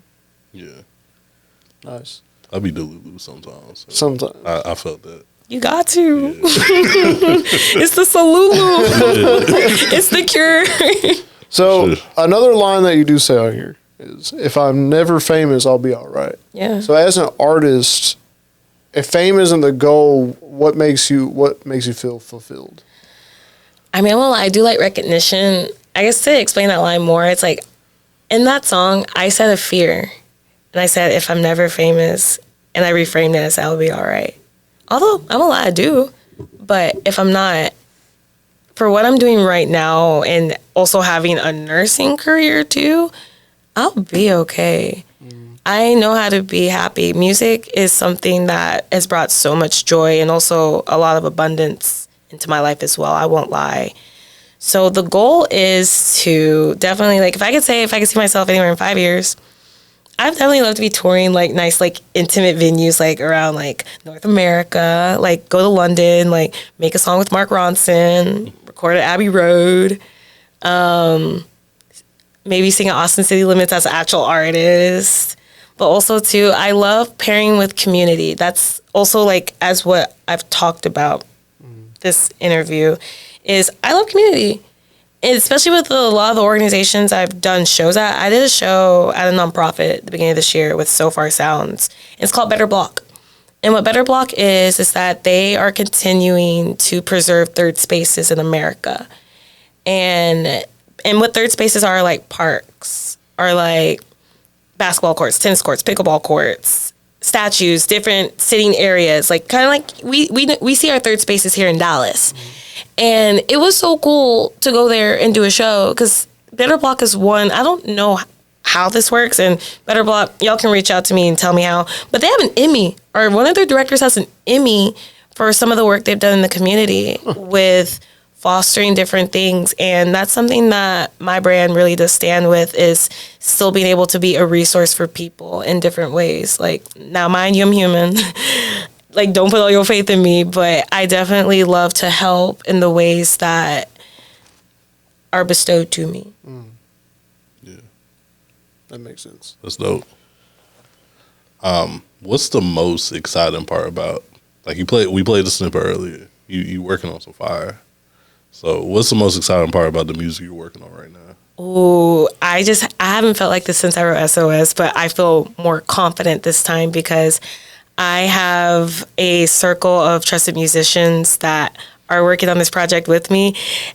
Speaker 3: Yeah.
Speaker 2: Nice.
Speaker 3: I be Delulu sometimes. So
Speaker 2: Sometimes.
Speaker 3: I felt that.
Speaker 4: You got to. Yeah. It's the Salulu. It's The Cure.
Speaker 2: So another line that you do say on here is, if I'm never famous, I'll be all right.
Speaker 4: Yeah.
Speaker 2: So as an artist, if fame isn't the goal, what makes you feel fulfilled?
Speaker 4: I mean, well, I do like recognition. I guess to explain that line more, it's like, in that song, I said a fear. And I said, if I'm never famous, and I reframed it as, I'll be all right. Although, I'm a lot, I do. But if I'm not, for what I'm doing right now, and also having a nursing career too, I'll be okay. I know how to be happy. Music is something that has brought so much joy and also a lot of abundance into my life as well. I won't lie. So the goal is to definitely, like, if I could see myself anywhere in 5 years, I'd definitely love to be touring, like, nice, like, intimate venues, like, around, like, North America, like, go to London, like, make a song with Mark Ronson, record at Abbey Road, maybe sing at Austin City Limits as an actual artist. But also, too, I love pairing with community. That's also, like, as what I've talked about this interview, is I love community. And especially with a lot of the organizations I've done shows at. I did a show at a nonprofit at the beginning of this year with So Far Sounds. It's called Better Block. And what Better Block is that they are continuing to preserve third spaces in America. And what third spaces are, like, parks, are like basketball courts, tennis courts, pickleball courts, statues, different sitting areas, like, kind of like we see our third spaces here in Dallas. And it was so cool to go there and do a show, because Better Block is one, I don't know how this works, and Better Block, y'all can reach out to me and tell me how, but they have an Emmy, or one of their directors has an Emmy for some of the work they've done in the community with fostering different things. And that's something that my brand really does stand with, is still being able to be a resource for people in different ways. Like, now mind you, I'm human. Like, don't put all your faith in me, but I definitely love to help in the ways that are bestowed to me.
Speaker 3: Yeah.
Speaker 2: That makes sense.
Speaker 3: That's dope. What's the most exciting part about like we played the snippet earlier. You working on some fire. So what's the most exciting part about the music you're working on right now?
Speaker 4: Ooh, I haven't felt like this since I wrote SOS, but I feel more confident this time because I have a circle of trusted musicians that are working on this project with me,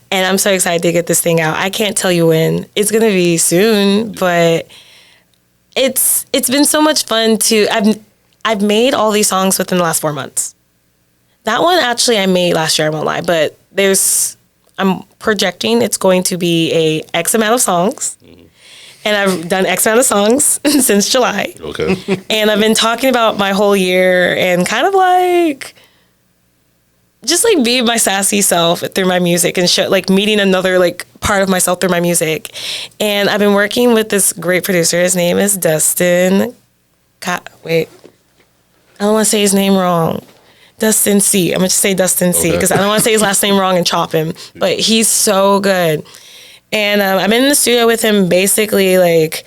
Speaker 4: and I'm so excited to get this thing out. I can't tell you when. It's gonna be soon, but it's been so much fun to I've made all these songs within the last 4 months. That one actually I made last year, I won't lie, but I'm projecting it's going to be a X amount of songs. And I've done X amount of songs since July.
Speaker 3: Okay.
Speaker 4: And I've been talking about my whole year and kind of like just like being my sassy self through my music and like meeting another like part of myself through my music. And I've been working with this great producer. His name is Dustin. Wait, I don't want to say his name wrong. Dustin C. I'm going to say Dustin C. because I don't want to say his last name wrong and chop him. But he's so good. And I've been in the studio with him basically like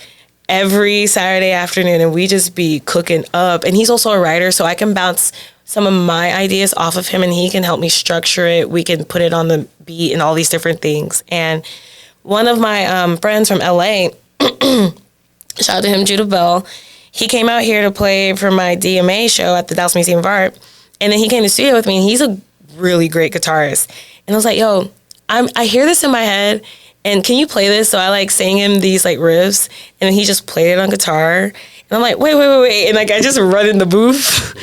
Speaker 4: every Saturday afternoon, and we just be cooking up. And he's also a writer, so I can bounce some of my ideas off of him, and he can help me structure it. We can put it on the beat and all these different things. And one of my friends from LA, shout out to him, Judah Bell, he came out here to play for my DMA show at the Dallas Museum of Art. And then he came to the studio with me, and he's a really great guitarist. And I was like, yo, I hear this in my head, and can you play this? So I like sang him these like riffs, and then he just played it on guitar. And I'm like, wait. And like I just run in the booth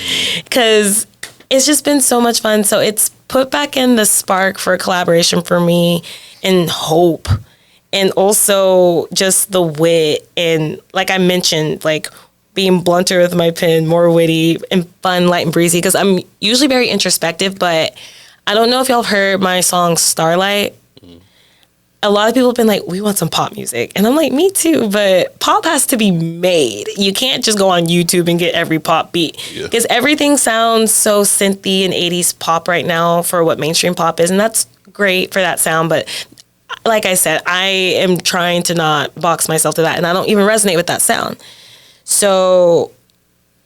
Speaker 4: because it's just been so much fun. So it's put back in the spark for collaboration for me and hope. And also just the wit and like I mentioned, like being blunter with my pen, more witty and fun, light and breezy. Because I'm usually very introspective, but I don't know if y'all have heard my song Starlight. A lot of people have been like, we want some pop music. And I'm like, me too, but pop has to be made. You can't just go on YouTube and get every pop beat. Because everything sounds so synthy and 80s pop right now for what mainstream pop is. And that's great for that sound. But like I said, I am trying to not box myself to that. And I don't even resonate with that sound. So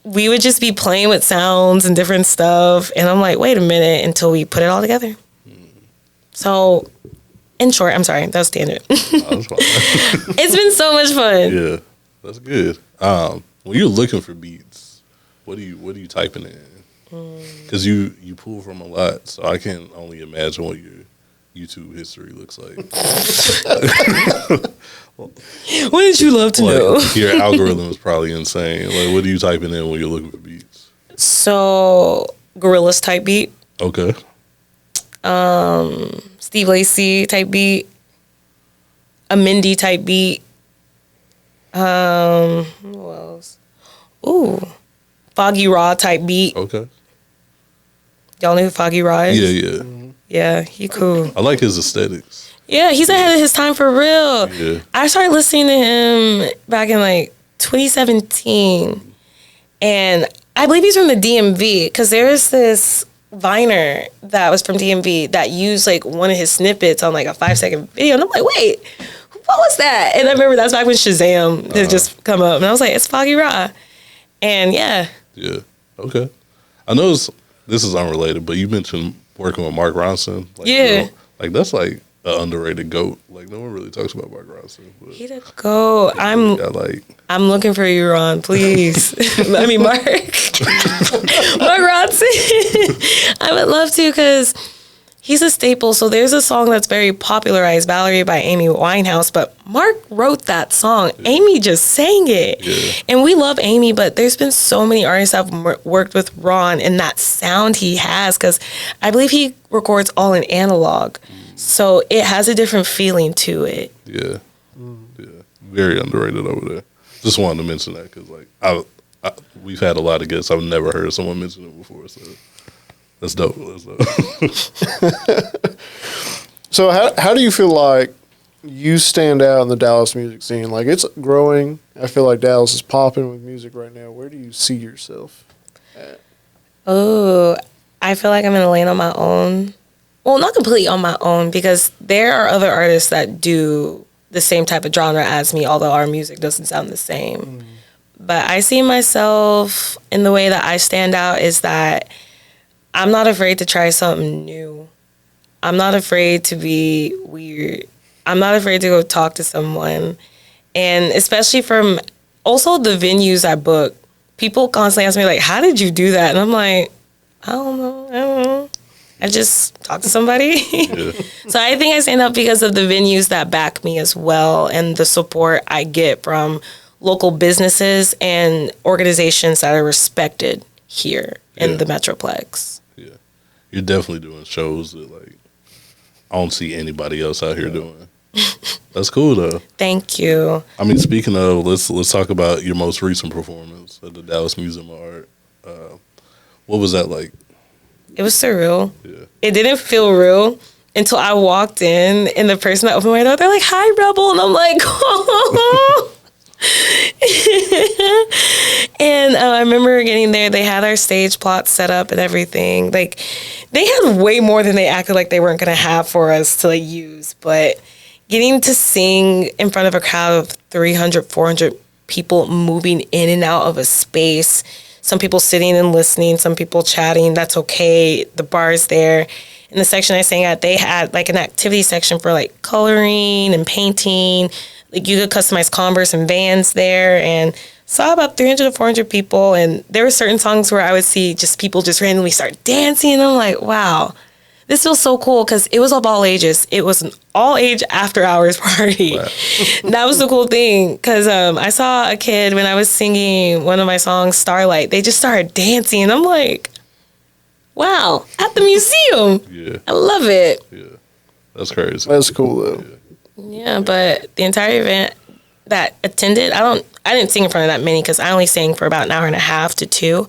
Speaker 4: we would just be playing with sounds and different stuff. And I'm like, wait a minute until we put it all together. So in short, I'm sorry, that was tangent. It's been so much fun.
Speaker 3: Yeah, that's good. When you're looking for beats, what are you typing in? Because you pull from a lot, so I can only imagine what your YouTube history looks like.
Speaker 4: Wouldn't you love to know?
Speaker 3: Your algorithm is probably insane. Like, what are you typing in when you're looking for beats?
Speaker 4: So, Gorillaz type beat.
Speaker 3: Okay.
Speaker 4: Steve Lacy type beat. A Mindy type beat. Who else? Ooh. Foggy Raw type beat.
Speaker 3: Okay.
Speaker 4: Y'all know who Foggy Raw is?
Speaker 3: Yeah.
Speaker 4: Yeah, he cool.
Speaker 3: I like his aesthetics.
Speaker 4: Yeah, he's ahead of his time for real.
Speaker 3: Yeah.
Speaker 4: I started listening to him back in like 2017. And I believe he's from the DMV because there's this Viner that was from DMV that used like one of his snippets on like a 5-second video. And I'm like, wait, what was that? And I remember that's back when Shazam had just come up. And I was like, it's Foggy Raw. And yeah.
Speaker 3: Yeah. Okay. I know this is unrelated, but you mentioned working with Mark Ronson. Like,
Speaker 4: Yeah.
Speaker 3: you know, like that's like an underrated GOAT. Like no one really talks about Mark Ronson. But
Speaker 4: He the GOAT. I'm looking for you, Ron, please. I mean, Mark. Mark Ronson. I would love to because he's a staple. So there's a song that's very popularized, Valerie by Amy Winehouse, but Mark wrote that song. Yeah. Amy just sang it. Yeah. And we love Amy, but there's been so many artists that have worked with Ron and that sound he has because I believe he records all in analog. So it has a different feeling to it. Yeah.
Speaker 3: Yeah. Very underrated over there. Just wanted to mention that because like we've had a lot of guests. I've never heard someone mention it before. So that's dope.
Speaker 2: So how do you feel like you stand out in the Dallas music scene? Like it's growing. I feel like Dallas is popping with music right now. Where do you see yourself at?
Speaker 4: Oh, I feel like I'm in a lane on my own. Well, not completely on my own because there are other artists that do the same type of genre as me, although our music doesn't sound the same. But I see myself in the way that I stand out is that I'm not afraid to try something new. I'm not afraid to be weird. I'm not afraid to go talk to someone. And especially from also the venues I book, people constantly ask me, like, how did you do that? And I'm like, I don't know. I just talk to somebody.
Speaker 3: Yeah.
Speaker 4: So I think I stand out because of the venues that back me as well and the support I get from local businesses and organizations that are respected here in the Metroplex.
Speaker 3: Yeah. You're definitely doing shows that, like, I don't see anybody else out here doing. That's cool, though.
Speaker 4: Thank you.
Speaker 3: I mean, speaking of, let's talk about your most recent performance at the Dallas Museum of Art. What was that like?
Speaker 4: It was surreal.
Speaker 3: Yeah.
Speaker 4: It didn't feel real until I walked in and the person that opened my door, they're like, hi, Rebel. And I'm like, oh. And I remember getting there, they had our stage plot set up and everything. Like, they had way more than they acted like they weren't going to have for us to, like, use. But getting to sing in front of a crowd of 300, 400 people moving in and out of a space, some people sitting and listening, some people chatting, that's okay. The bar's there. In the section I sang at, they had, like, an activity section for, like, coloring and painting. Like, you could customize Converse and Vans there, and saw about 300 to 400 people. And there were certain songs where I would see just people just randomly start dancing. And I'm like, wow, this feels so cool because it was of all ages. It was an all-age after-hours party.
Speaker 3: Wow.
Speaker 4: That was the cool thing because I saw a kid when I was singing one of my songs, Starlight. They just started dancing. And I'm like, wow, at the museum.
Speaker 3: Yeah.
Speaker 4: I love it.
Speaker 3: Yeah. That's crazy.
Speaker 2: That's cool though.
Speaker 4: Yeah, but the entire event that attended, I didn't sing in front of that many because I only sang for about an hour and a half to 2.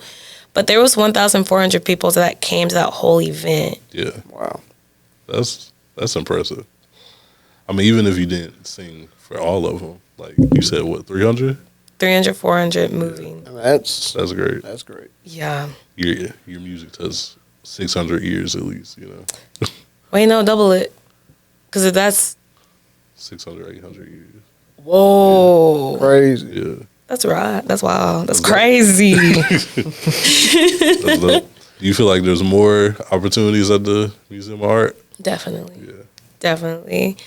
Speaker 4: But there was 1,400 people that came to that whole event.
Speaker 3: Yeah.
Speaker 2: Wow.
Speaker 3: That's impressive. I mean, even if you didn't sing for all of them, like you said, what, 300?
Speaker 4: 300, 400 moving.
Speaker 2: I mean, that's
Speaker 3: That's great.
Speaker 2: that's great.
Speaker 4: Yeah.
Speaker 3: Your music has 600 years at least, you know.
Speaker 4: Wait, no, double it. Because if that's,
Speaker 3: 600, 800 years.
Speaker 4: whoa.
Speaker 2: Crazy.
Speaker 3: Yeah.
Speaker 4: That's right. That's wild. That's crazy.
Speaker 3: That's dope. Do you feel like there's more opportunities at the Museum of Art?
Speaker 4: Definitely.
Speaker 3: Yeah.
Speaker 4: Definitely.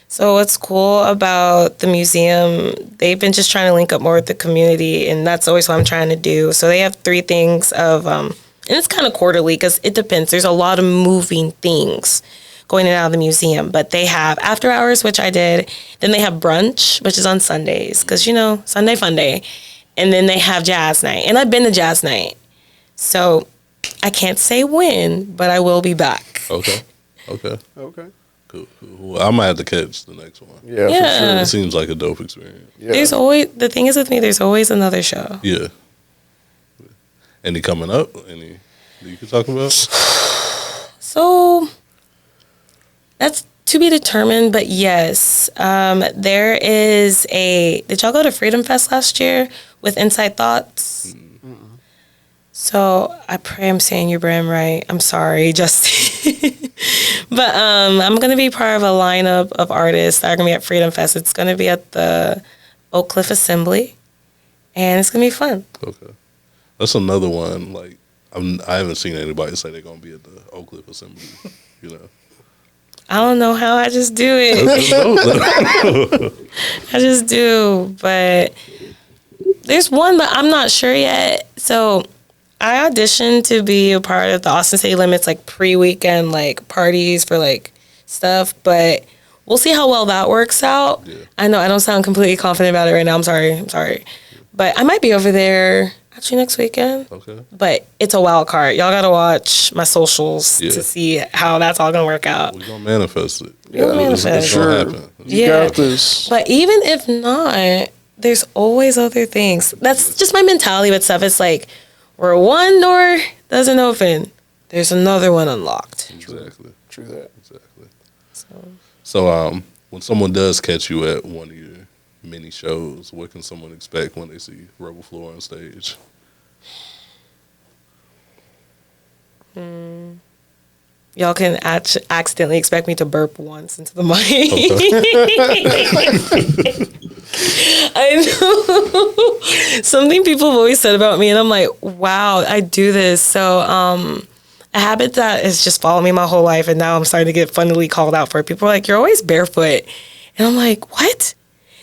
Speaker 4: So what's cool about the museum, they've been just trying to link up more with the community, and that's always what I'm trying to do. So they have 3 things of, and it's kind of quarterly because it depends. There's a lot of moving things going in and out of the museum, but they have after hours, which I did. Then they have brunch, which is on Sundays because, you know, Sunday fun day. And then they have jazz night, and I've been to jazz night. So I can't say when, but I will be back.
Speaker 3: Okay.
Speaker 2: Okay.
Speaker 3: Cool. Well, I might have to catch the next one.
Speaker 2: Yeah,
Speaker 4: Yeah.
Speaker 2: for sure.
Speaker 3: It seems like a dope experience.
Speaker 2: Yeah.
Speaker 4: There's always, the thing is with me, there's always another show.
Speaker 3: Yeah. Any coming up? Any that you could talk about?
Speaker 4: So that's to be determined, but yes, there is did y'all go to Freedom Fest last year with Inside Thoughts? So I pray I'm saying your brand right. I'm sorry, Justin. But I'm going to be part of a lineup of artists that are going to be at Freedom Fest. It's going to be at the Oak Cliff Assembly, and it's going to be fun.
Speaker 3: Okay. That's another one. Like, I haven't seen anybody say they're going to be at the Oak Cliff Assembly, you know.
Speaker 4: I don't know how, I just do it.
Speaker 3: That's dope.
Speaker 4: I just do, but there's one, but I'm not sure yet. So I auditioned to be a part of the Austin City Limits, like, pre-weekend, like, parties for, like, stuff, but we'll see how well that works out.
Speaker 3: Yeah.
Speaker 4: I know I don't sound completely confident about it right now. I'm sorry. But I might be over there actually next weekend.
Speaker 3: Okay.
Speaker 4: But it's a wild card. Y'all got to watch my socials
Speaker 3: Yeah.
Speaker 4: to see how that's all going to work out.
Speaker 3: We're going to manifest it.
Speaker 4: We'll
Speaker 3: It's
Speaker 4: manifest.
Speaker 3: going
Speaker 2: Sure.
Speaker 3: to happen.
Speaker 2: You
Speaker 4: Yeah.
Speaker 2: got this.
Speaker 4: But even if not, there's always other things. That's just my mentality with stuff. It's like, where one door doesn't open, there's another one unlocked.
Speaker 3: Exactly.
Speaker 2: True that.
Speaker 3: Exactly. So, when someone does catch you at one of your mini shows, what can someone expect when they see Rebelle Flor on stage?
Speaker 4: Y'all can accidentally expect me to burp once into the mic. I know. Something people have always said about me, and I'm like, wow, I do this. So a habit that has just followed me my whole life, and now I'm starting to get funnily called out for it. People are like, "You're always barefoot," and I'm like, "What?"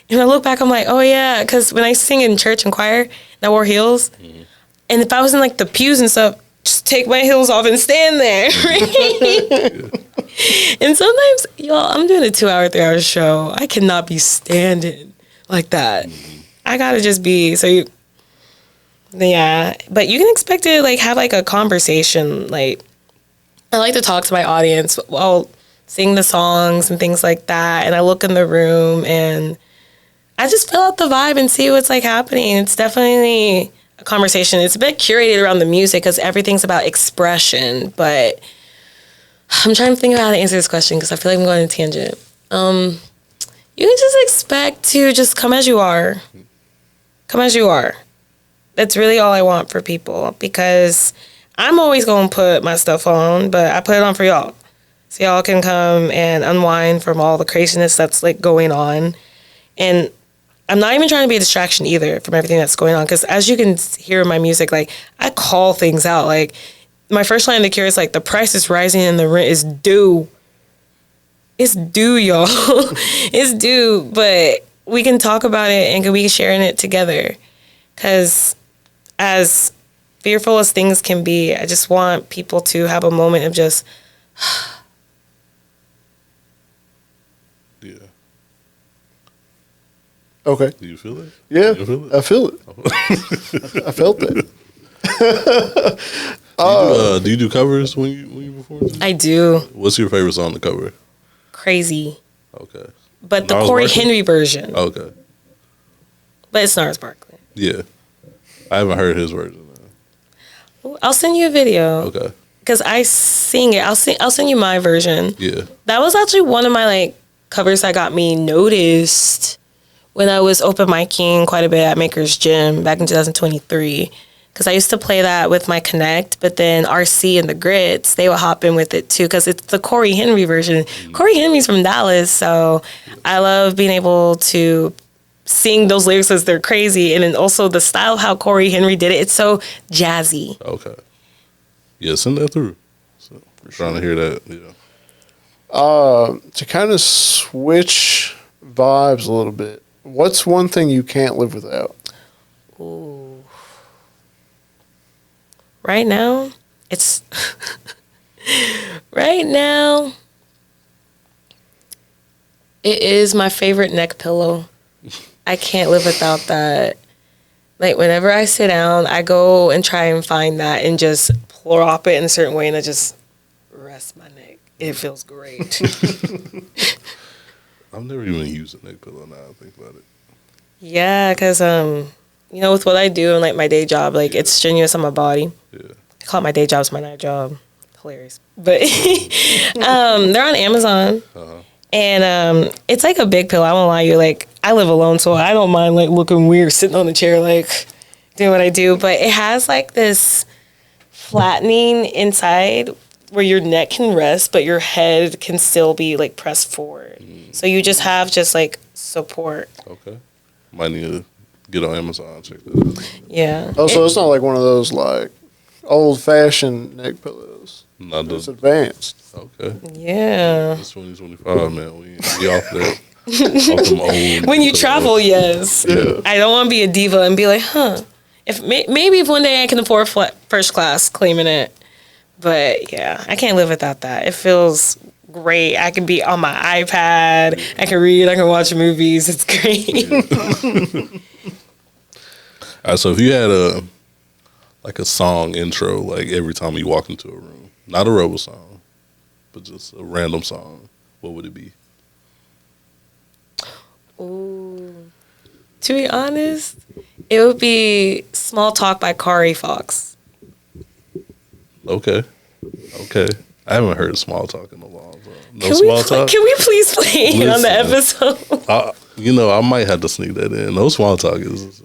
Speaker 4: And I look back, I'm like, "Oh yeah," because when I sing in church and choir, and I wore heels, and if I was in like the pews and stuff, just take my heels off and stand there. Right? And sometimes, y'all, I'm doing a 2-hour, 3-hour show. I cannot be standing like that. I gotta just be yeah, but you can expect to like have like a conversation. Like, I like to talk to my audience while sing the songs and things like that. And I look in the room and I just fill out the vibe and see what's like happening. It's definitely a conversation. It's a bit curated around the music because everything's about expression. But I'm trying to think of how to answer this question because I feel like I'm going on a tangent. You can just expect to just come as you are. Come as you are. That's really all I want for people because I'm always going to put my stuff on, but I put it on for y'all. So y'all can come and unwind from all the craziness that's like going on. And I'm not even trying to be a distraction either from everything that's going on because as you can hear in my music, like I call things out. Like my first line in The Cure is like, the price is rising and the rent is due. It's due, y'all. It's due, but we can talk about it and we can share in it together. Because as fearful as things can be, I just want people to have a moment of just...
Speaker 3: Yeah.
Speaker 2: Okay.
Speaker 3: Do you feel it?
Speaker 2: Yeah,
Speaker 3: You feel it?
Speaker 2: I feel it. I felt it.
Speaker 3: Do you do covers when you perform?
Speaker 4: I do.
Speaker 3: What's your favorite song to cover?
Speaker 4: Crazy.
Speaker 3: Okay.
Speaker 4: But the
Speaker 3: Gnarls
Speaker 4: Corey
Speaker 3: Barkley?
Speaker 4: Henry version.
Speaker 3: Okay.
Speaker 4: But it's Gnarls Barkley.
Speaker 3: Yeah. I haven't heard his version.
Speaker 4: I'll send you a video.
Speaker 3: Okay.
Speaker 4: Because I sing it. I'll send you my version.
Speaker 3: Yeah.
Speaker 4: That was actually one of my like covers that got me noticed when I was open micing quite a bit at Maker's Gym back in 2023. Because I used to play that with my Connect, but then RC and the Grits, they would hop in with it too because it's the Corey Henry version. Corey Henry's from Dallas, so I love being able to sing those lyrics as they're crazy. And then also the style of how Corey Henry did it, it's so jazzy.
Speaker 3: Okay. Yeah, send that through. So, we're trying to hear that. Yeah.
Speaker 2: To kind of switch vibes a little bit, what's one thing you can't live without?
Speaker 4: Ooh. Right now, it's... right now, it is my favorite neck pillow. I can't live without that. Like, whenever I sit down, I go and try and find that and just plop it in a certain way, and I just rest my neck. It feels great.
Speaker 3: I've never even used a neck pillow now I think about it.
Speaker 4: Yeah, because, you know, with what I do and, like, my day job, like, it's strenuous on my body.
Speaker 3: Yeah.
Speaker 4: I call it my day job, it's my night job. Hilarious. But they're on Amazon.
Speaker 3: Uh-huh.
Speaker 4: And it's like a big pillow. I won't lie to you. Like, I live alone, so I don't mind, like, looking weird sitting on the chair, like, doing what I do. But it has, like, this flattening inside where your neck can rest, but your head can still be, like, pressed forward. So you just have like, support.
Speaker 3: Okay. Might need to get on Amazon and check that out.
Speaker 4: Yeah.
Speaker 2: Oh, so it's not like one of those, like, old-fashioned neck pillows.
Speaker 3: Not
Speaker 2: It's
Speaker 3: the,
Speaker 2: advanced.
Speaker 3: okay.
Speaker 4: Yeah.
Speaker 3: It's 2025, man. We off that. Off them old
Speaker 4: When you
Speaker 3: pillows.
Speaker 4: travel, yes.
Speaker 3: Yeah.
Speaker 4: I don't want to be a diva and be like, if maybe if one day I can afford first class, claiming it. But yeah, I can't live without that. It feels great. I can be on my iPad. I can read. I can watch movies. It's great.
Speaker 3: All right, so if you had a song intro, like every time you walk into a room, not a Rebel song, but just a random song, what would it be?
Speaker 4: Ooh. To be honest, it would be Small Talk by Kari Fox.
Speaker 3: Okay. I haven't heard Small Talk in a long time. No Small Talk?
Speaker 4: Can we please play it on the episode?
Speaker 3: I might have to sneak that in. No Small Talk is...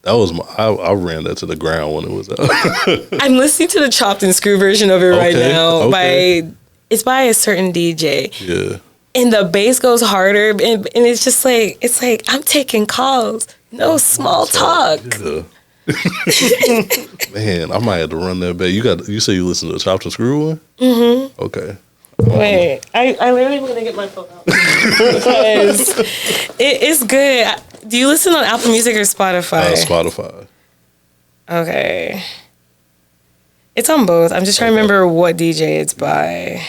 Speaker 3: That was I ran that to the ground when it was out.
Speaker 4: I'm listening to the chopped and screw version of it right now.
Speaker 3: Okay.
Speaker 4: It's by a certain DJ.
Speaker 3: Yeah.
Speaker 4: And the bass goes harder, and it's just like, it's like, I'm taking calls. No small talk.
Speaker 3: Yeah. Man, I might have to run that back. You say you listen to the Chopped and Screw one?
Speaker 4: Mm-hmm.
Speaker 3: Okay.
Speaker 4: Wait, I literally am gonna get my phone out because it's good. Do you listen on Apple Music or Spotify?
Speaker 3: Spotify.
Speaker 4: Okay. It's on both. I'm just trying to remember what DJ it's by.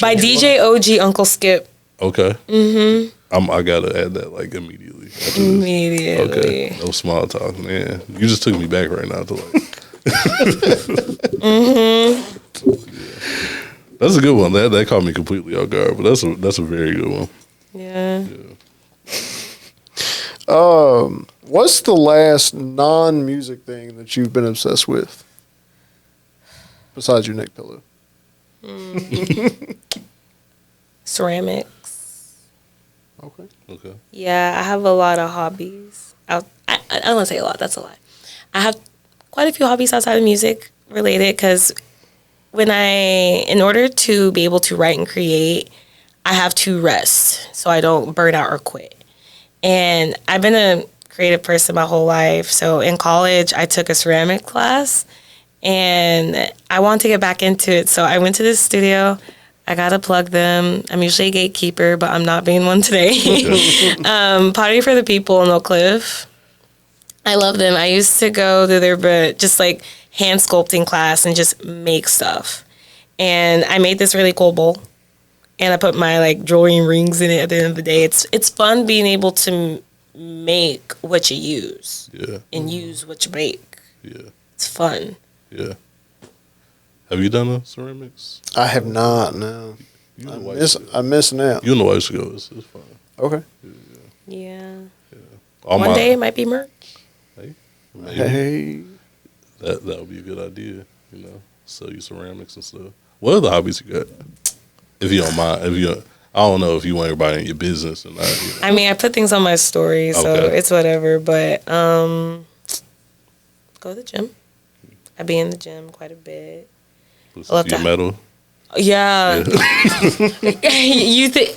Speaker 4: By DJ OG Uncle Skip.
Speaker 3: Okay.
Speaker 4: Mm-hmm.
Speaker 3: I gotta add that like immediately.
Speaker 4: Immediately.
Speaker 3: Okay. No small talk, man. You just took me back right now to like.
Speaker 4: Mm-hmm.
Speaker 3: Yeah. That's a good one. That caught me completely off guard, but that's a very good one.
Speaker 4: Yeah.
Speaker 2: What's the last non-music thing that you've been obsessed with? Besides your neck pillow.
Speaker 4: Ceramics.
Speaker 3: Okay.
Speaker 4: Yeah, I have a lot of hobbies. I don't want to say a lot. That's a lot. I have quite a few hobbies outside of music related because in order to be able to write and create, I have to rest so I don't burn out or quit. And I've been a creative person my whole life. So in college, I took a ceramic class and I wanted to get back into it. So I went to this studio. I got to plug them. I'm usually a gatekeeper, but I'm not being one today. Pottery for the People in Oak Cliff. I love them. I used to go to their just like hand sculpting class and just make stuff. And I made this really cool bowl. And I put my like jewelry and rings in it at the end of the day. It's fun being able to make what you use.
Speaker 3: Yeah.
Speaker 4: And use what you make.
Speaker 3: Yeah.
Speaker 4: It's fun.
Speaker 3: Yeah. Have you done a ceramics?
Speaker 2: I have not, no. I'm missing out.
Speaker 3: You and the wife should go. It's fun.
Speaker 2: Okay.
Speaker 4: Yeah.
Speaker 3: All
Speaker 4: One day it might be merch.
Speaker 3: Hey. Maybe.
Speaker 2: Hey.
Speaker 3: That would be a good idea, you know. Sell you ceramics and stuff. What other hobbies you got? If you don't mind, I don't know if you want everybody in your business or not. You know.
Speaker 4: I mean, I put things on my story, so it's whatever. But go to the gym. I be in the gym quite a bit.
Speaker 3: Listen to your metal.
Speaker 4: Yeah.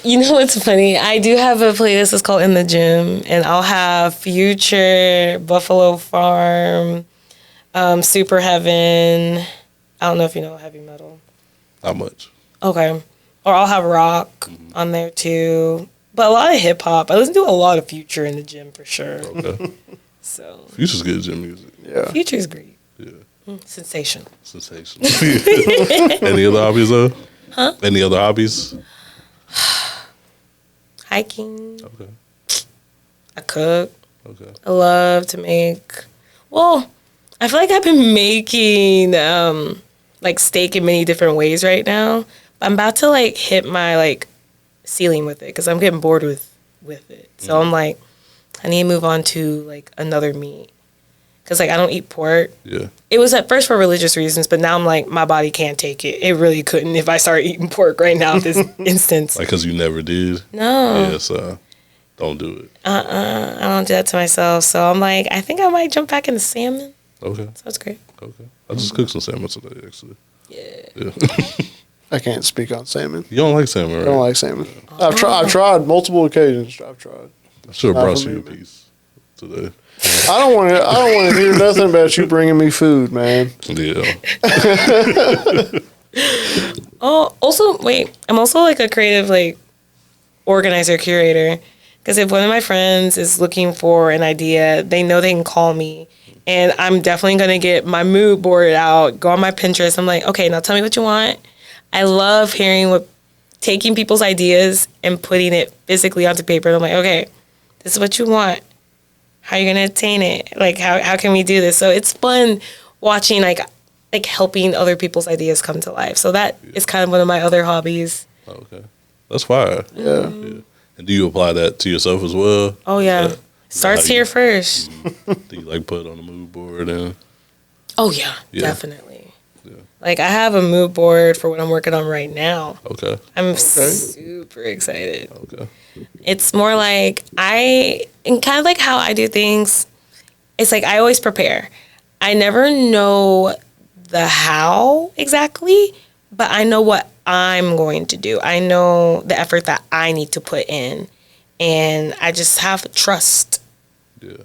Speaker 4: You know what's funny? I do have a playlist that's called In the Gym, and I'll have Future, Buffalo Farm, Super Heaven. I don't know if you know heavy metal.
Speaker 3: Not much.
Speaker 4: Okay. Or I'll have rock on there too. But a lot of hip hop. I listen to a lot of Future in the gym for sure.
Speaker 3: Okay.
Speaker 4: So
Speaker 3: Future's good gym music.
Speaker 2: Yeah.
Speaker 4: Future's great.
Speaker 3: Yeah.
Speaker 4: Sensational.
Speaker 3: Any other hobbies though?
Speaker 4: Huh?
Speaker 3: Any other hobbies?
Speaker 4: Hiking.
Speaker 3: Okay.
Speaker 4: I cook.
Speaker 3: Okay.
Speaker 4: I love to make. Well, I feel like I've been making like steak in many different ways right now. I'm about to like hit my like ceiling with it because I'm getting bored with it. So I'm like, I need to move on to like another meat because like I don't eat pork.
Speaker 3: Yeah.
Speaker 4: It was at first for religious reasons, but now I'm like my body can't take it. It really couldn't if I start eating pork right now. This instance.
Speaker 3: Like because you never did.
Speaker 4: No.
Speaker 3: Yeah. So don't do it.
Speaker 4: I don't do that to myself. So I'm like, I think I might jump back into salmon.
Speaker 3: Okay.
Speaker 4: So it's great.
Speaker 3: Okay. I just cooked some salmon today actually.
Speaker 4: Yeah.
Speaker 2: I can't speak on salmon.
Speaker 3: You don't like salmon, right?
Speaker 2: I don't like salmon. I've tried multiple occasions. I've tried.
Speaker 3: I should have brought
Speaker 2: for
Speaker 3: you
Speaker 2: me,
Speaker 3: a
Speaker 2: man.
Speaker 3: piece today.
Speaker 2: I don't want to hear nothing about you bringing me food, man.
Speaker 3: Yeah.
Speaker 4: Oh, also, wait. I'm also like a creative like organizer, curator. Because if one of my friends is looking for an idea, they know they can call me. And I'm definitely going to get my mood board out, go on my Pinterest. I'm like, okay, now tell me what you want. I love taking people's ideas and putting it physically onto paper. I'm like, okay, this is what you want. How are you going to attain it? Like, how can we do this? So it's fun watching, like helping other people's ideas come to life. So that is kind of one of my other hobbies.
Speaker 3: Okay. That's fire.
Speaker 2: Yeah.
Speaker 3: And do you apply that to yourself as well?
Speaker 4: Oh, yeah. Starts here first.
Speaker 3: Do you like put it on the mood board and?
Speaker 4: Oh, yeah,
Speaker 3: Yeah.
Speaker 4: definitely.
Speaker 3: Yeah.
Speaker 4: Like, I have a mood board for what I'm working on right now.
Speaker 3: Okay.
Speaker 4: I'm super excited.
Speaker 3: Okay.
Speaker 4: It's more like and kind of like how I do things, it's like I always prepare. I never know the how exactly, but I know what I'm going to do. I know the effort that I need to put in, and I just have trust.
Speaker 3: Yeah.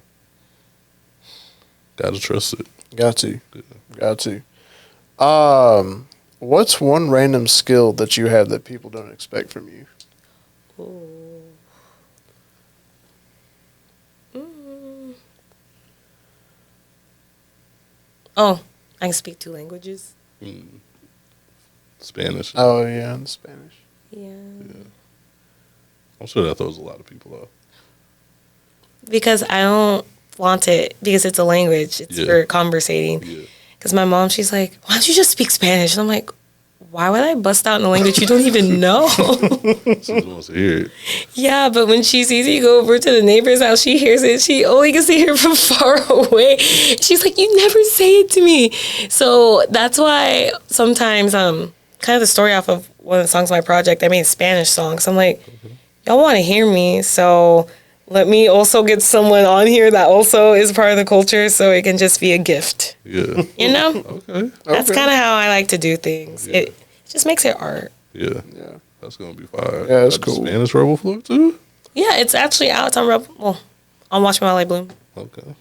Speaker 3: Gotta trust it.
Speaker 2: Got to.
Speaker 3: Yeah.
Speaker 2: Got to. What's one random skill that you have that people don't expect from you?
Speaker 4: Ooh. Oh, I can speak 2 languages.
Speaker 3: Spanish.
Speaker 2: Oh, yeah, in Spanish.
Speaker 4: Yeah.
Speaker 3: I'm sure that throws a lot of people off.
Speaker 4: Because I don't flaunt it because it's a language. It's for conversating.
Speaker 3: Yeah.
Speaker 4: Because my mom, she's like, why don't you just speak Spanish? And I'm like, why would I bust out in a language you don't even know?
Speaker 3: She wants to hear it.
Speaker 4: Yeah, but when she sees you go over to the neighbor's house, she hears it. She only can see her from far away. She's like, you never say it to me. So that's why sometimes, kind of the story off of one of the songs on my project, I made Spanish songs. I'm like, y'all want to hear me, so let me also get someone on here that also is part of the culture so it can just be a gift.
Speaker 3: Yeah.
Speaker 4: You know?
Speaker 3: Okay.
Speaker 4: That's kind of how I like to do things.
Speaker 3: Yeah.
Speaker 4: It just makes it art.
Speaker 3: Yeah.
Speaker 2: Yeah.
Speaker 3: That's gonna be fire.
Speaker 2: Yeah, that's
Speaker 3: Got the
Speaker 2: cool.
Speaker 3: Spanish Rebelle Flor too.
Speaker 4: Yeah, it's actually out. It's on on Watch My Light Bloom.
Speaker 3: Okay.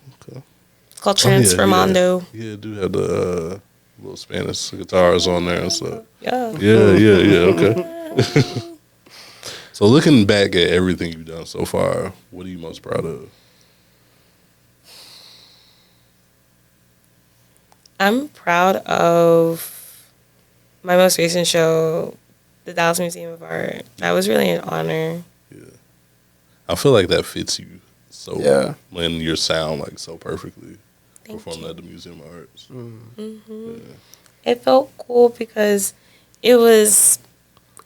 Speaker 4: It's called
Speaker 3: Oh, yeah,
Speaker 4: Transformando.
Speaker 3: Yeah, do have the little Spanish guitars on there and stuff.
Speaker 4: Yeah.
Speaker 3: Yeah. Okay. So looking back at everything you've done so far, what are you most proud of?
Speaker 4: I'm proud of my most recent show, the Dallas Museum of Art. That was really an honor.
Speaker 3: I feel like that fits you so
Speaker 2: Yeah.
Speaker 3: when your sound like so perfectly
Speaker 4: Thank
Speaker 3: performed
Speaker 4: you.
Speaker 3: at the Museum of Arts.
Speaker 4: It felt cool because it was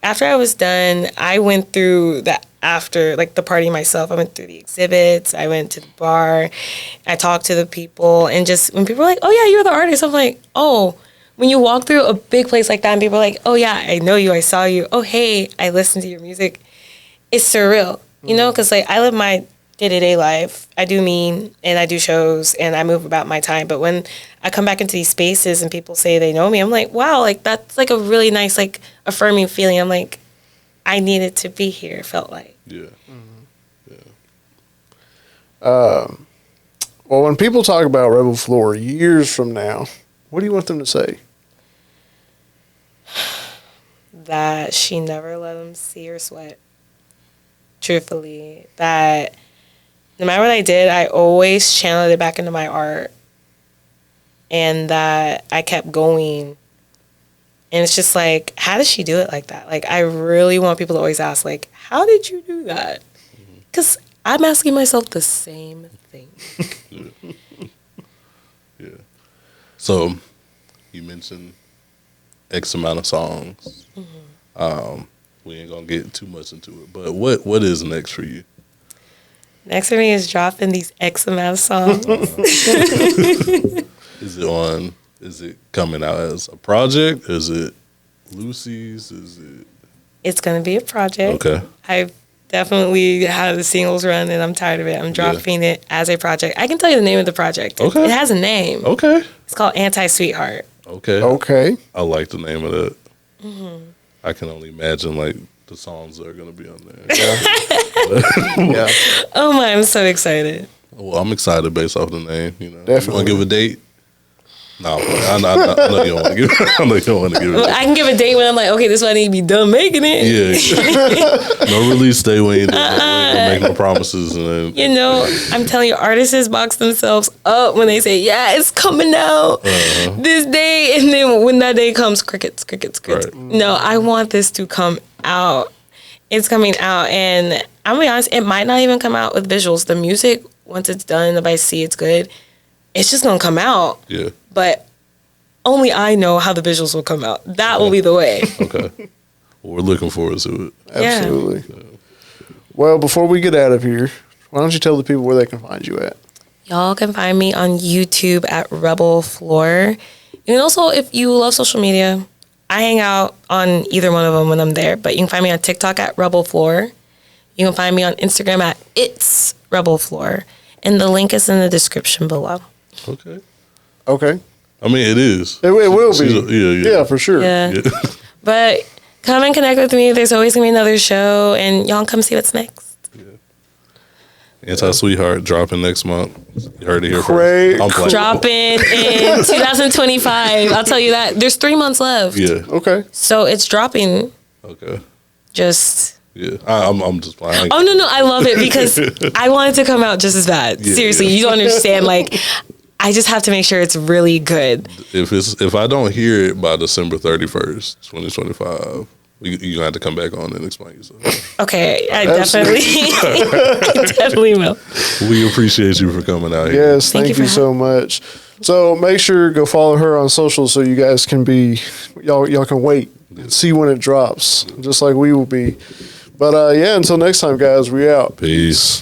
Speaker 4: after I was done, I went through the after like the party myself. I went through the exhibits, I went to the bar, I talked to the people, and just when people are like, oh yeah, you're the artist, I'm like, oh, when you walk through a big place like that and people are like, oh yeah, I know you, I saw you, oh hey, I listened to your music, it's surreal, you know, because like I live my day-to-day life. I do mean, and I do shows, and I move about my time. But when I come back into these spaces and people say they know me, I'm like, wow, like that's like a really nice, like affirming feeling. I'm like, I needed to be here. It felt like.
Speaker 3: Yeah.
Speaker 2: Well, when people talk about Rebelle Flor years from now, what do you want them to say?
Speaker 4: That she never let them see her sweat. Truthfully, that no matter what I did, I always channeled it back into my art, and that I kept going. And it's just like, how does she do it like that? Like, I really want people to always ask, like, how did you do that? Because I'm asking myself the same thing.
Speaker 3: Yeah. So, you mentioned X amount of songs. We ain't gonna get too much into it, but what is next for you?
Speaker 4: Next for me is dropping these X amount of songs.
Speaker 3: Is it coming out as a project? Is it Lucy's? Is it?
Speaker 4: It's going to be a project.
Speaker 3: Okay.
Speaker 4: I've definitely had the singles run, and I'm tired of it. I'm dropping it as a project. I can tell you the name of the project.
Speaker 3: Okay.
Speaker 4: It has a name.
Speaker 3: Okay.
Speaker 4: It's called Anti-Sweetheart.
Speaker 2: Okay.
Speaker 3: I like the name of that. I can only imagine like the songs that are gonna be on there.
Speaker 2: Yeah.
Speaker 4: Oh my, I'm so excited.
Speaker 3: Well, I'm excited based off the name. You know,
Speaker 2: Definitely.
Speaker 3: You want to give a date? No, I know you don't want to give. I know you don't want to give a date.
Speaker 4: I can give a date when I'm like, okay, this is when I need to be done making it.
Speaker 3: Yeah. No release date when you make no promises. And then,
Speaker 4: You know, I'm telling you, artists box themselves up when they say, yeah, it's coming out this day. And then when that day comes, crickets.
Speaker 3: Right.
Speaker 4: No, I want this to come out. It's coming out. And I'm going to be honest, it might not even come out with visuals. The music, once it's done, if I see it's good, it's just going to come out.
Speaker 3: Yeah.
Speaker 4: But only I know how the visuals will come out. That will be the way.
Speaker 3: Okay. Well, we're looking forward to it.
Speaker 2: Absolutely. Well, before we get out of here, why don't you tell the people where they can find you at?
Speaker 4: Y'all can find me on YouTube at Rebelle Flor. And also, if you love social media, I hang out on either one of them when I'm there. But you can find me on TikTok at Rebelle Flor. You can find me on Instagram at It's Rebelle Flor. And the link is in the description below.
Speaker 3: Okay.
Speaker 2: Okay.
Speaker 3: I mean, it is.
Speaker 2: It will be.
Speaker 3: Yeah,
Speaker 2: for sure.
Speaker 4: Yeah. But come and connect with me. There's always going to be another show. And y'all come see what's next.
Speaker 3: Anti-Sweetheart dropping next month. You heard it here
Speaker 2: Craig.
Speaker 3: first. I'm playing.
Speaker 4: Dropping in 2025. I'll tell you that. There's 3 months left.
Speaker 3: Yeah.
Speaker 2: Okay.
Speaker 4: So it's dropping.
Speaker 3: Okay.
Speaker 4: Just.
Speaker 3: Yeah. I'm just playing.
Speaker 4: Oh no, I love it because I want it to come out just as bad.
Speaker 3: Yeah,
Speaker 4: Seriously, you don't understand. Like, I just have to make sure it's really good.
Speaker 3: If I don't hear it by December 31st, 2025, you're gonna have to come back on and explain yourself.
Speaker 4: Okay, I definitely will.
Speaker 3: We appreciate you for coming out here.
Speaker 2: Yes, thank
Speaker 4: you
Speaker 2: you
Speaker 4: for
Speaker 2: so much. So make sure go follow her on social so you guys can be y'all can wait and see when it drops, just like we will be. But yeah, until next time, guys, we out.
Speaker 3: Peace.